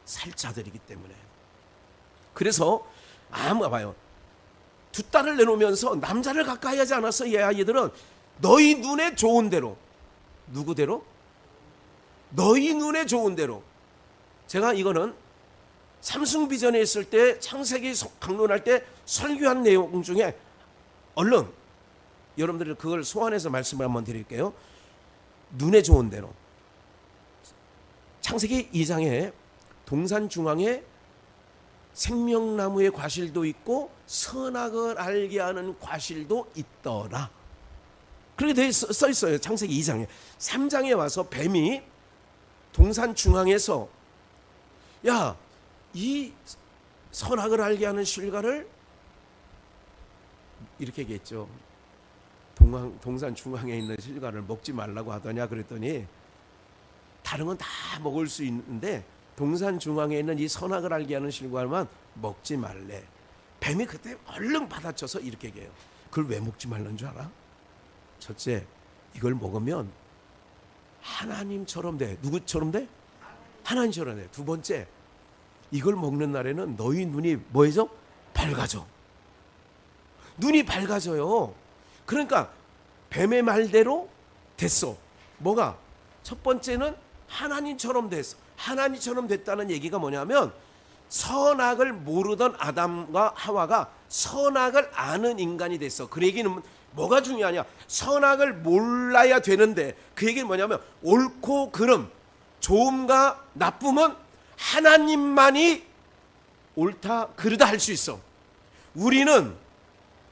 살 자들이기 때문에. 그래서 봐요. 두 딸을 내놓으면서 남자를 가까이 하지 않았어. 이 아이들은 너희 눈에 좋은 대로. 누구대로? 너희 눈에 좋은 대로. 제가 이거는 삼승비전에 있을 때 창세기 강론할 때 설교한 내용 중에 얼른 여러분들이 그걸 소환해서 말씀을 한번 드릴게요. 눈에 좋은 대로. 창세기 2장에 동산 중앙에 생명나무의 과실도 있고 선악을 알게 하는 과실도 있더라. 그렇게 써 있어요. 창세기 2장에. 3장에 와서 뱀이 동산 중앙에서 이 선악을 알게 하는 실과를 이렇게 얘기했죠. 동산 중앙에 있는 실과를 먹지 말라고 하더냐 그랬더니 다른 건 다 먹을 수 있는데 동산 중앙에 있는 이 선악을 알게 하는 실과만 먹지 말래. 뱀이 그때 얼른 받아쳐서 이렇게 얘기해요. 그걸 왜 먹지 말라는 줄 알아? 첫째, 이걸 먹으면 하나님처럼 돼. 누구처럼 돼? 하나님처럼 돼. 두 번째, 이걸 먹는 날에는 너희 눈이 뭐해져? 밝아져. 눈이 밝아져요. 그러니까 뱀의 말대로 됐어. 뭐가? 첫 번째는 하나님처럼 됐어. 하나님처럼 됐다는 얘기가 뭐냐면 선악을 모르던 아담과 하와가 선악을 아는 인간이 됐어. 그 얘기는 뭐가 중요하냐? 선악을 몰라야 되는데 그 얘기는 뭐냐면 옳고 그름, 좋음과 나쁨은 하나님만이 옳다 그르다 할 수 있어. 우리는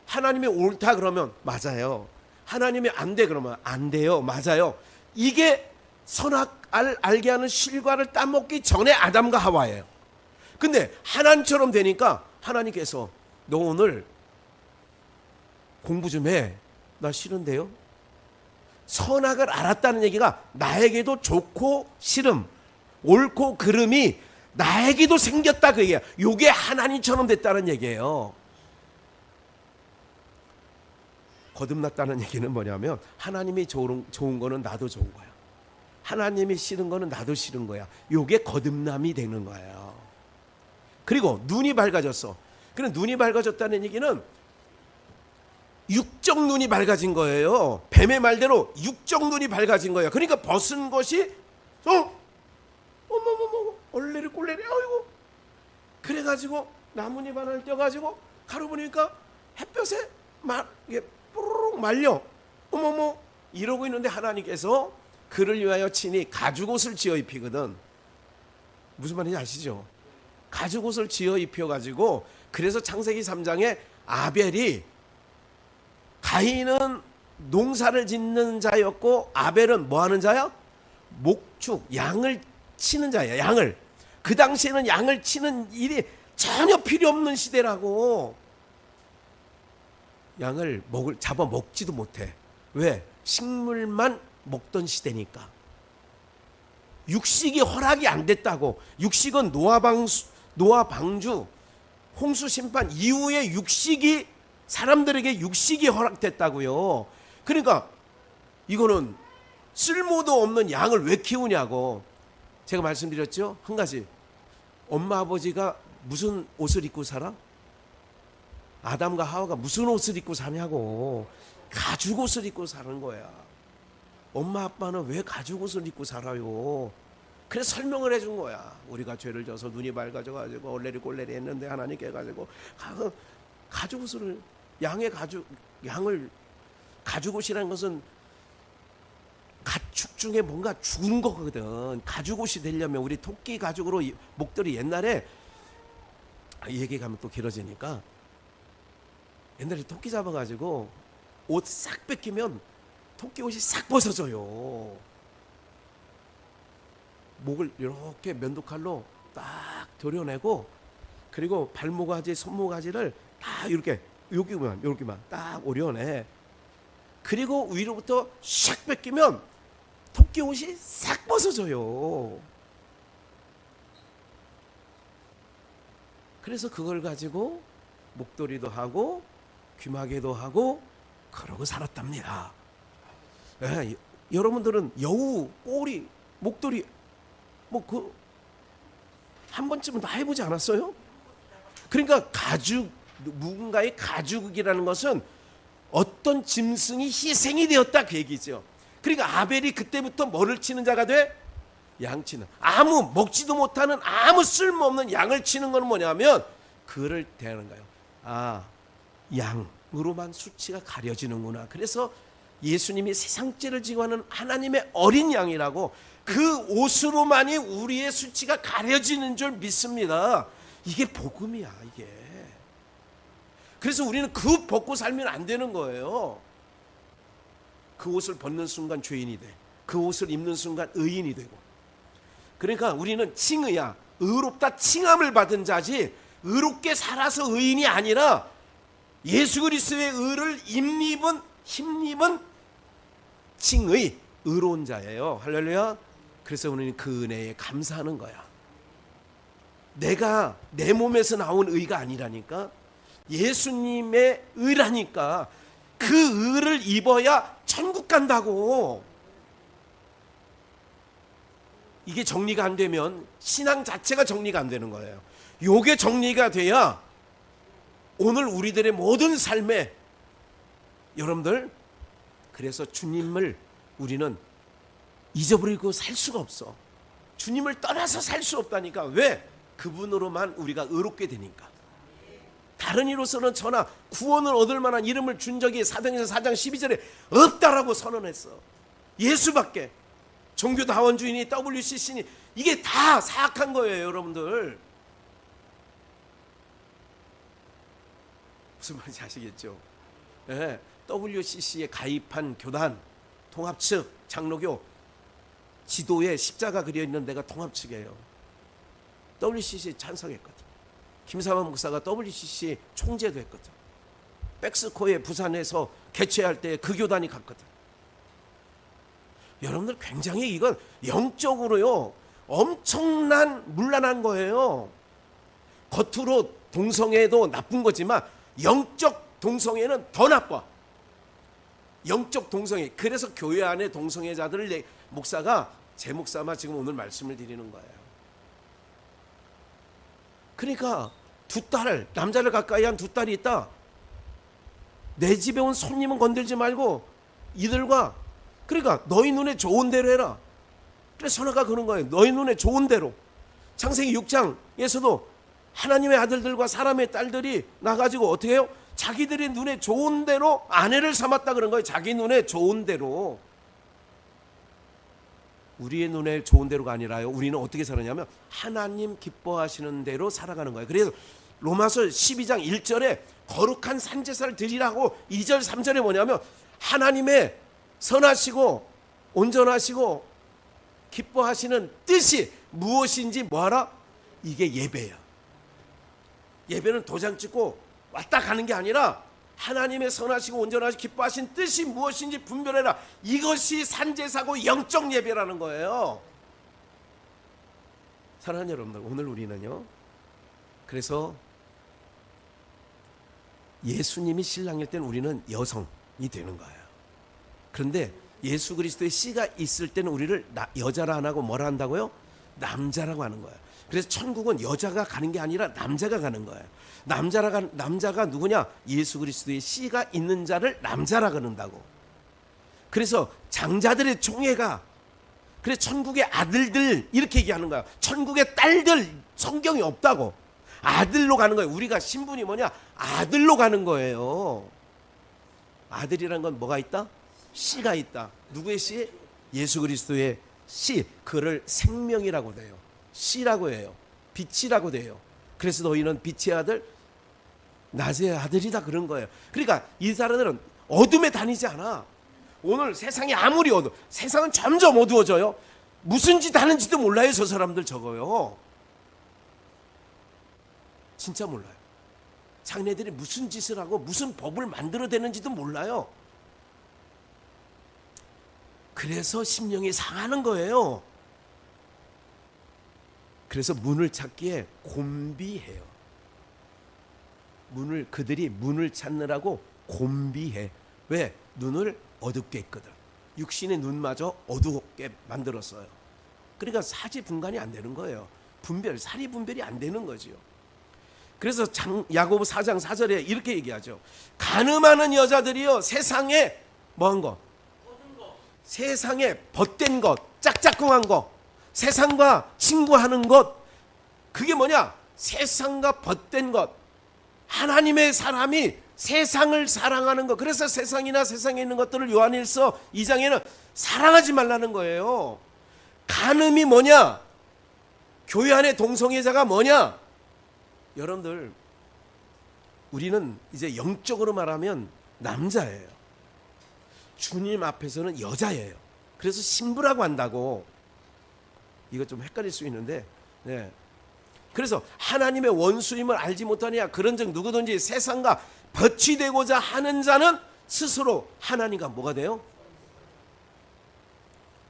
하나님이 옳다 그러면 맞아요. 하나님이 안 돼 그러면 안 돼요. 맞아요. 이게 선악을 알게 하는 실과를 따먹기 전에 아담과 하와예요. 근데 하나님처럼 되니까 하나님께서 너 오늘 공부 좀 해. 나 싫은데요. 선악을 알았다는 얘기가 나에게도 좋고 싫음, 옳고 그름이 나에게도 생겼다 그 얘기야. 요게 하나님처럼 됐다는 얘기예요. 거듭났다는 얘기는 뭐냐면 하나님이 좋은 거는 나도 좋은 거야. 하나님이 싫은 거는 나도 싫은 거야. 요게 거듭남이 되는 거예요. 그리고 눈이 밝아졌어. 그럼 눈이 밝아졌다는 얘기는 육적 눈이 밝아진 거예요. 뱀의 말대로 육적 눈이 밝아진 거예요. 그러니까 벗은 것이 어머머머 얼레리 꼴레리 아이고 그래가지고 나뭇잎 하나를 떼어가지고 가루 보니까 햇볕에 이게 뽀로록 말려 어머머 이러고 있는데 하나님께서 그를 위하여 친히 가죽옷을 지어 입히거든. 무슨 말인지 아시죠? 가죽옷을 지어 입혀가지고 그래서 창세기 3장에 아벨이 가인은 농사를 짓는 자였고 아벨은 뭐 하는 자야? 목축, 양을 치는 자야. 양을. 그 당시에는 양을 치는 일이 전혀 필요 없는 시대라고. 양을 잡아 먹지도 못해. 왜? 식물만 먹던 시대니까. 육식이 허락이 안 됐다고. 육식은 노아 방주 홍수 심판 이후에 육식이 사람들에게 육식이 허락됐다고요. 그러니까 이거는 쓸모도 없는 양을 왜 키우냐고. 제가 말씀드렸죠. 한 가지. 엄마 아버지가 무슨 옷을 입고 살아? 아담과 하와가 무슨 옷을 입고 사냐고. 가죽옷을 입고 사는 거야. 엄마 아빠는 왜 가죽옷을 입고 살아요? 그래서 설명을 해준 거야. 우리가 죄를 져서 눈이 밝아져가지고 얼레리 꼴레리 했는데 하나님께 가지고 가죽옷을 양을 가죽옷이라는 것은 가축 중에 뭔가 죽은 거거든. 가죽옷이 되려면 우리 토끼 가죽으로 목들이 옛날에 이 얘기 가면 또 길어지니까 옛날에 토끼 잡아가지고 옷 싹 뺏기면 토끼 옷이 싹 벗어져요. 목을 이렇게 면도칼로 딱 도려내고 그리고 발모가지, 손모가지를 다 이렇게 여기만 딱 오려내. 그리고 위로부터 샥 뺏기면 토끼 옷이 싹 벗어져요. 그래서 그걸 가지고 목도리도 하고 귀마개도 하고 그러고 살았답니다. 예, 여러분들은 여우, 꼬리, 목도리 한 번쯤은 다 해보지 않았어요? 그러니까 누군가의 가죽이라는 것은 어떤 짐승이 희생이 되었다 그 얘기죠. 그러니까 아벨이 그때부터 뭐를 치는 자가 돼? 양치는. 아무 먹지도 못하는 아무 쓸모없는 양을 치는 건 뭐냐면 그를 대하는 거예요. 아, 양으로만 수치가 가려지는구나. 그래서 예수님이 세상죄를 지고 하는 하나님의 어린 양이라고 그 옷으로만이 우리의 수치가 가려지는 줄 믿습니다. 이게 복음이야 이게. 그래서 우리는 그 옷 벗고 살면 안 되는 거예요. 그 옷을 벗는 순간 죄인이 돼. 그 옷을 입는 순간 의인이 되고. 그러니까 우리는 칭의야. 의롭다 칭함을 받은 자지 의롭게 살아서 의인이 아니라 예수 그리스도의 의를 힘입은 칭의 의로운 자예요. 할렐루야. 그래서 우리는 그 은혜에 감사하는 거야. 내가 내 몸에서 나온 의가 아니라니까. 예수님의 의라니까. 그 의를 입어야 천국 간다고. 이게 정리가 안 되면 신앙 자체가 정리가 안 되는 거예요. 요게 정리가 돼야 오늘 우리들의 모든 삶에 여러분들 그래서 주님을 우리는 잊어버리고 살 수가 없어. 주님을 떠나서 살 수 없다니까. 왜? 그분으로만 우리가 의롭게 되니까. 다른 이로서는 전하 구원을 얻을 만한 이름을 준 적이 사도행전 4장 12절에 없다라고 선언했어. 예수밖에. 종교다원주의니 WCC니 이게 다 사악한 거예요 여러분들. 무슨 말인지 아시겠죠? 네, WCC에 가입한 교단 통합측 장로교 지도에 십자가 그려있는 데가 통합측이에요. WCC 찬성했거든. 김사만 목사가 WCC 총재도 했거든. 백스코에 부산에서 개최할 때 그 교단이 갔거든. 여러분들 굉장히 이건 영적으로요 엄청난 문란한 거예요. 겉으로 동성애도 나쁜 거지만 영적 동성애는 더 나빠. 영적 동성애. 그래서 교회 안에 동성애자들을 목사가 제 목사만 지금 오늘 말씀을 드리는 거예요. 그러니까 두 딸, 남자를 가까이 한 두 딸이 있다. 내 집에 온 손님은 건들지 말고 이들과, 그러니까 너희 눈에 좋은 대로 해라. 그래서 선화가 그런 거예요. 너희 눈에 좋은 대로. 창세기 6장에서도 하나님의 아들들과 사람의 딸들이 나가지고 어떻게 해요? 자기들의 눈에 좋은 대로 아내를 삼았다 그런 거예요. 자기 눈에 좋은 대로. 우리의 눈에 좋은 대로가 아니라요. 우리는 어떻게 살았냐면 하나님 기뻐하시는 대로 살아가는 거예요. 그래서 로마서 12장 1절에 거룩한 산제사를 드리라고 2절 3절에 뭐냐면 하나님의 선하시고 온전하시고 기뻐하시는 뜻이 무엇인지 뭐하라? 이게 예배야. 예배는 도장 찍고 왔다 가는 게 아니라 하나님의 선하시고 온전하시고 기뻐하신 뜻이 무엇인지 분별해라. 이것이 산제사고 영적 예배라는 거예요. 사랑하는 여러분들, 오늘 우리는요, 그래서 예수님이 신랑일 때는 우리는 여성이 되는 거예요. 그런데 예수 그리스도의 씨가 있을 때는 우리를 여자라 안 하고 뭐라 한다고요? 남자라고 하는 거예요. 그래서 천국은 여자가 가는 게 아니라 남자가 가는 거예요. 남자가 누구냐? 예수 그리스도의 씨가 있는 자를 남자라 그런다고. 그래서 장자들의 총회가, 그래서 천국의 아들들 이렇게 얘기하는 거야. 천국의 딸들 성경이 없다고. 아들로 가는 거예요. 우리가 신분이 뭐냐? 아들로 가는 거예요. 아들이란 건 뭐가 있다? 씨가 있다. 누구의 씨? 예수 그리스도의 씨. 그를 생명이라고 돼요. 씨라고 해요. 빛이라고 돼요. 그래서 너희는 빛의 아들, 낮의 아들이다 그런 거예요. 그러니까 이 사람들은 어둠에 다니지 않아. 오늘 세상이 아무리 세상은 점점 어두워져요. 무슨 짓 하는지도 몰라요. 저 사람들 저거요. 진짜 몰라요. 자기네들이 무슨 짓을 하고 무슨 법을 만들어내는지도 몰라요. 그래서 심령이 상하는 거예요. 그래서 문을 찾기에 곤비해요. 그들이 문을 찾느라고 곤비해. 왜? 눈을 어둡게 했거든. 육신의 눈마저 어둡게 만들었어요. 그러니까 사지 분간이 안 되는 거예요. 사리 분별이 안 되는 거지요. 그래서 야고보 4장 4절에 이렇게 얘기하죠. 간음하는 여자들이요, 세상에 뭐한 거? 세상에 벗된 것, 짝짝꿍한 것, 세상과 친구하는 것, 그게 뭐냐? 세상과 벗된 것. 하나님의 사람이 세상을 사랑하는 것. 그래서 세상이나 세상에 있는 것들을 요한일서 2장에는 사랑하지 말라는 거예요. 간음이 뭐냐? 교회 안에 동성애자가 뭐냐? 여러분들, 우리는 이제 영적으로 말하면 남자예요. 주님 앞에서는 여자예요. 그래서 신부라고 한다고. 이거 좀 헷갈릴 수 있는데, 네. 그래서 하나님의 원수임을 알지 못하냐? 그런즉 누구든지 세상과 벗이 되고자 하는 자는 스스로 하나님과 뭐가 돼요?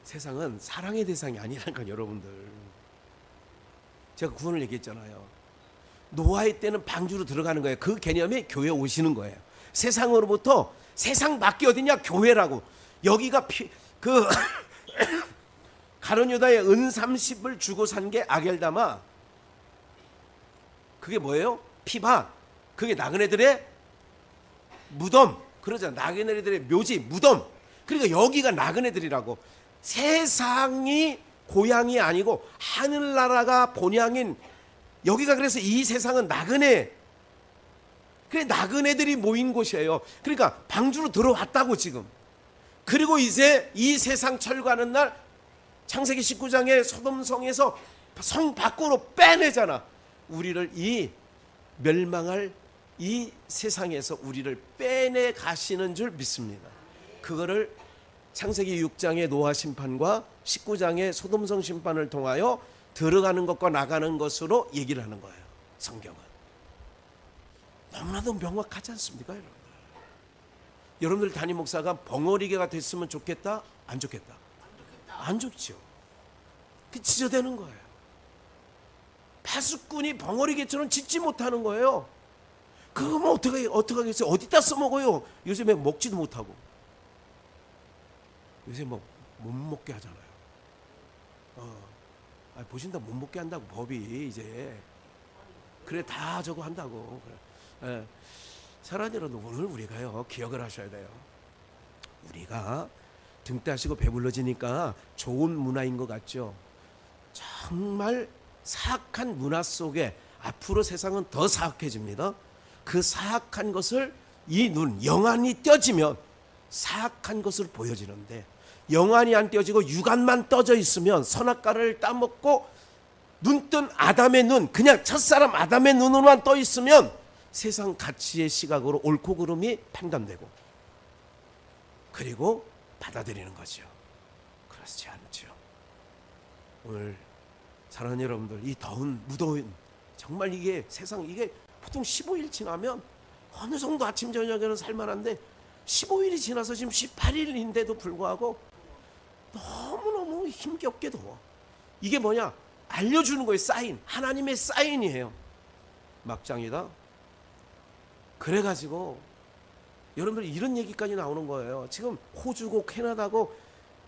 세상은 사랑의 대상이 아니라니까 여러분들. 제가 구원을 얘기했잖아요. 노아의 때는 방주로 들어가는 거예요. 그 개념이 교회 오시는 거예요. 세상으로부터, 세상 밖에 어디냐? 교회라고. 여기가 가룟 유다의 은 30을 주고 산 게 아겔다마. 그게 뭐예요? 피바. 그게 나그네들의 무덤. 그러잖아. 나그네들의 묘지, 무덤. 그러니까 여기가 나그네들이라고. 세상이 고향이 아니고 하늘나라가 본향인 여기가, 그래서 이 세상은 나그네. 그래, 나그네들이 모인 곳이에요. 그러니까 방주로 들어왔다고 지금. 그리고 이제 이 세상 철거하는 날 창세기 19장에 소돔성에서 성 밖으로 빼내잖아. 우리를 이 멸망할 이 세상에서 우리를 빼내 가시는 줄 믿습니다. 그거를 창세기 6장의 노아 심판과 19장의 소돔성 심판을 통하여 들어가는 것과 나가는 것으로 얘기를 하는 거예요. 성경은 너무나도 명확하지 않습니까, 여러분들? 여러분들 담임 목사가 벙어리개가 됐으면 좋겠다? 안 좋겠다? 안 좋죠. 지저대는 거예요. 파수꾼이 벙어리개처럼 짖지 못하는 거예요. 그거면 어떻게 하겠어요? 어디다 써먹어요? 요즘에 먹지도 못하고. 요새 뭐 못 먹게 하잖아요. 보신다 못 먹게 한다고 법이 이제. 그래 다 저거 한다고. 그래. 사랑하는 여러분, 오늘 우리가요 기억을 하셔야 돼요. 우리가 등 따시고 배불러지니까 좋은 문화인 것 같죠. 정말 사악한 문화 속에 앞으로 세상은 더 사악해집니다. 그 사악한 것을 이 눈, 영안이 떼어지면 사악한 것을 보여지는데, 영안이 안 떼어지고 육안만 떠져 있으면 선악과를 따먹고 눈뜬 아담의 눈, 그냥 첫사람 아담의 눈으로만 떠 있으면 세상 가치의 시각으로 옳고 그름이 판단되고 그리고 받아들이는 거죠. 그렇지 않죠. 오늘 사랑하는 여러분들, 이 더운 무더운, 정말 이게 세상, 이게 보통 15일 지나면 어느 정도 아침 저녁에는 살만한데 15일이 지나서 지금 18일인데도 불구하고 너무너무 힘겹게 더워. 이게 뭐냐? 알려주는 거예요. 사인, 하나님의 사인이에요. 막장이다. 그래가지고 여러분들 이런 얘기까지 나오는 거예요. 지금 호주고 캐나다고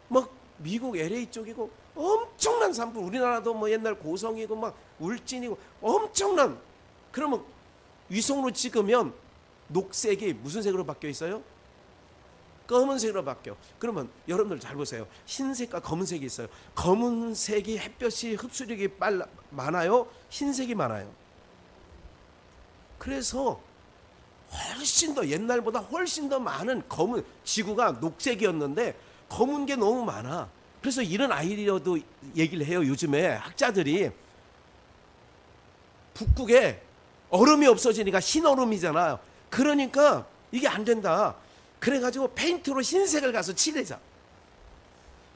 막 미국 LA 쪽이고 엄청난 산불, 우리나라도 뭐 옛날 고성이고 막 울진이고 엄청난. 그러면 위성으로 찍으면 녹색이 무슨 색으로 바뀌어 있어요? 검은색으로 바뀌어. 그러면 여러분들 잘 보세요. 흰색과 검은색이 있어요. 검은색이 햇볕이 흡수력이 많아요? 흰색이 많아요? 그래서 훨씬 더 옛날보다 훨씬 더 많은 검은, 지구가 녹색이었는데 검은 게 너무 많아. 그래서 이런 아이디어도 얘기를 해요. 요즘에 학자들이 북극에 얼음이 없어지니까 흰 얼음이잖아요. 그러니까 이게 안 된다. 그래가지고 페인트로 흰색을 가서 칠해자.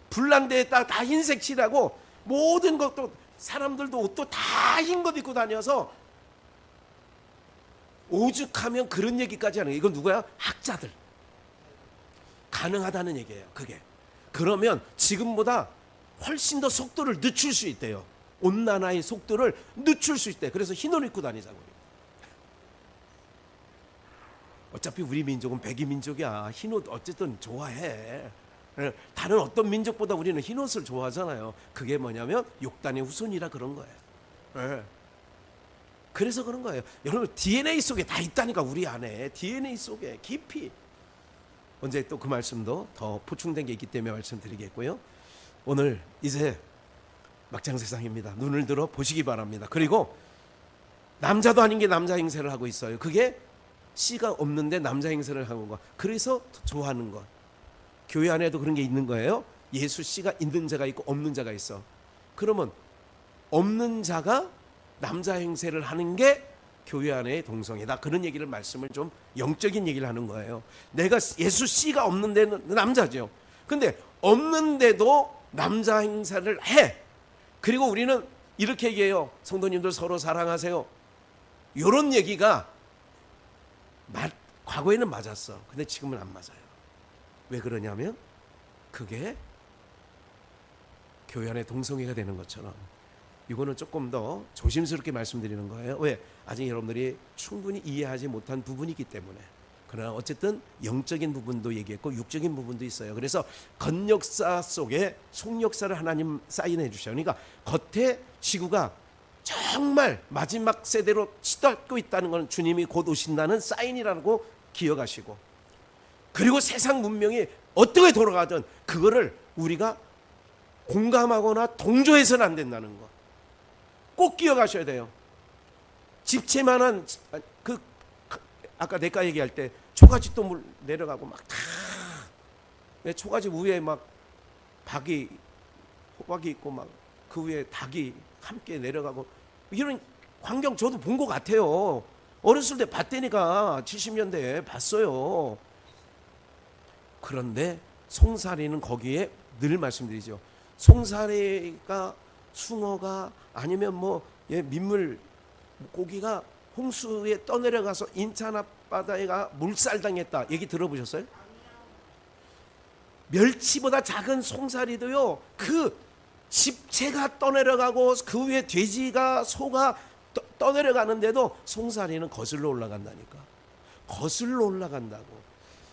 불난데에다 다 흰색 칠하고 모든 것도, 사람들도 옷도 다 흰 것 입고 다녀서 오죽하면 그런 얘기까지 하는 거예요. 이건 누구야? 학자들. 가능하다는 얘기예요. 그게. 그러면 지금보다 훨씬 더 속도를 늦출 수 있대요. 온난화의 속도를 늦출 수 있대. 그래서 흰 옷 입고 다니자고. 어차피 우리 민족은 백이 민족이야. 흰옷 어쨌든 좋아해. 다른 어떤 민족보다 우리는 흰옷을 좋아하잖아요. 그게 뭐냐면 욕단의 후손이라 그런 거예요. 그래서 그런 거예요. 여러분 DNA 속에 다 있다니까. 우리 안에 DNA 속에 깊이. 언제 또 그 말씀도 더 보충된 게 있기 때문에 말씀드리겠고요. 오늘 이제 막장 세상입니다. 눈을 들어 보시기 바랍니다. 그리고 남자도 아닌 게 남자 행세를 하고 있어요. 그게 씨가 없는데 남자 행세를 하는 거. 그래서 좋아하는 거. 교회 안에도 그런 게 있는 거예요. 예수 씨가 있는 자가 있고 없는 자가 있어. 그러면 없는 자가 남자 행세를 하는 게 교회 안의 동성애다. 그런 얘기를, 말씀을 좀 영적인 얘기를 하는 거예요. 내가 예수 씨가 없는 데는 남자죠. 근데 없는데도 남자 행사를 해. 그리고 우리는 이렇게 얘기해요. 성도님들 서로 사랑하세요. 이런 얘기가 과거에는 맞았어. 근데 지금은 안 맞아요. 왜 그러냐면 그게 교회 안에 동성애가 되는 것처럼. 이거는 조금 더 조심스럽게 말씀드리는 거예요. 왜? 아직 여러분들이 충분히 이해하지 못한 부분이 있기 때문에. 그러나 어쨌든 영적인 부분도 얘기했고 육적인 부분도 있어요. 그래서 겉역사 속에 속역사를 하나님 사인해 주셔요. 그러니까 겉에 지구가 정말 마지막 세대로 치닫고 있다는 건 주님이 곧 오신다는 사인이라고 기억하시고, 그리고 세상 문명이 어떻게 돌아가든 그거를 우리가 공감하거나 동조해서는 안 된다는 거 꼭 기억하셔야 돼요. 집채만한 아까 내과 얘기할 때 초가집도 물 내려가고 막 다 초가집 위에 막 호박이 있고 막 그 위에 닭이 함께 내려가고 이런 광경 저도 본 것 같아요. 어렸을 때 봤다니까. 70년대에 봤어요. 그런데 송사리는 거기에 늘 말씀드리죠. 송사리가, 숭어가, 아니면 뭐 민물 고기가 홍수에 떠내려가서 인천 앞바다에가 물살당했다. 얘기 들어보셨어요? 멸치보다 작은 송사리도요, 그 집채가 떠내려가고 그 위에 돼지가 소가 떠내려가는데도 송사리는 거슬러 올라간다니까. 거슬러 올라간다고.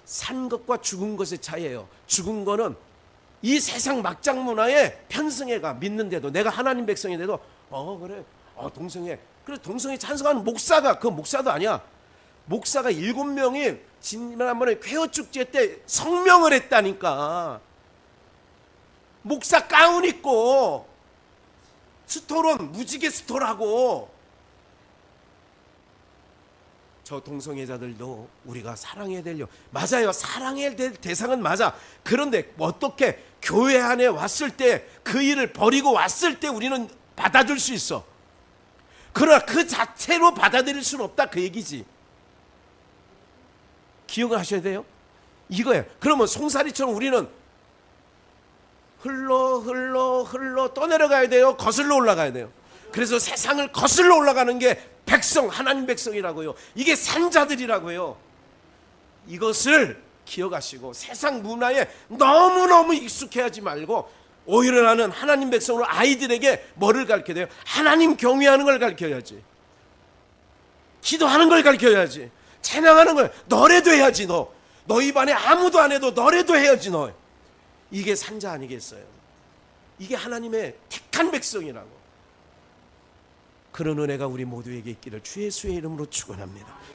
산 것과 죽은 것의 차이예요. 죽은 거는 이 세상 막장 문화에 편승해가 믿는데도, 내가 하나님 백성인데도 그래 동성애, 그래 동성애 찬성하는 목사가, 그 목사도 아니야. 목사가 7명이 지난번에 쾌어축제 때 성명을 했다니까. 목사 가운 입고 스토론 무지개 스토라고. 저 동성애자들도 우리가 사랑해야 되려. 맞아요. 사랑해야 될 대상은 맞아. 그런데 어떻게 교회 안에 왔을 때, 그 일을 버리고 왔을 때 우리는 받아줄 수 있어. 그러나 그 자체로 받아들일 수는 없다, 그 얘기지. 기억을 하셔야 돼요. 이거예요. 그러면 송사리처럼 우리는 흘러 떠내려가야 돼요? 거슬러 올라가야 돼요? 그래서 세상을 거슬러 올라가는 게 백성, 하나님 백성이라고요. 이게 산자들이라고요. 이것을 기억하시고 세상 문화에 너무너무 익숙해하지 말고, 오히려 나는 하나님 백성으로 아이들에게 뭐를 가르쳐야 돼요? 하나님 경외하는 걸 가르쳐야지. 기도하는 걸 가르쳐야지. 찬양하는 걸, 너래도 해야지. 너희 반에 아무도 안 해도 너래도 해야지. 너 이게 산자 아니겠어요? 이게 하나님의 택한 백성이라고. 그런 은혜가 우리 모두에게 있기를 주 예수의 이름으로 축원합니다.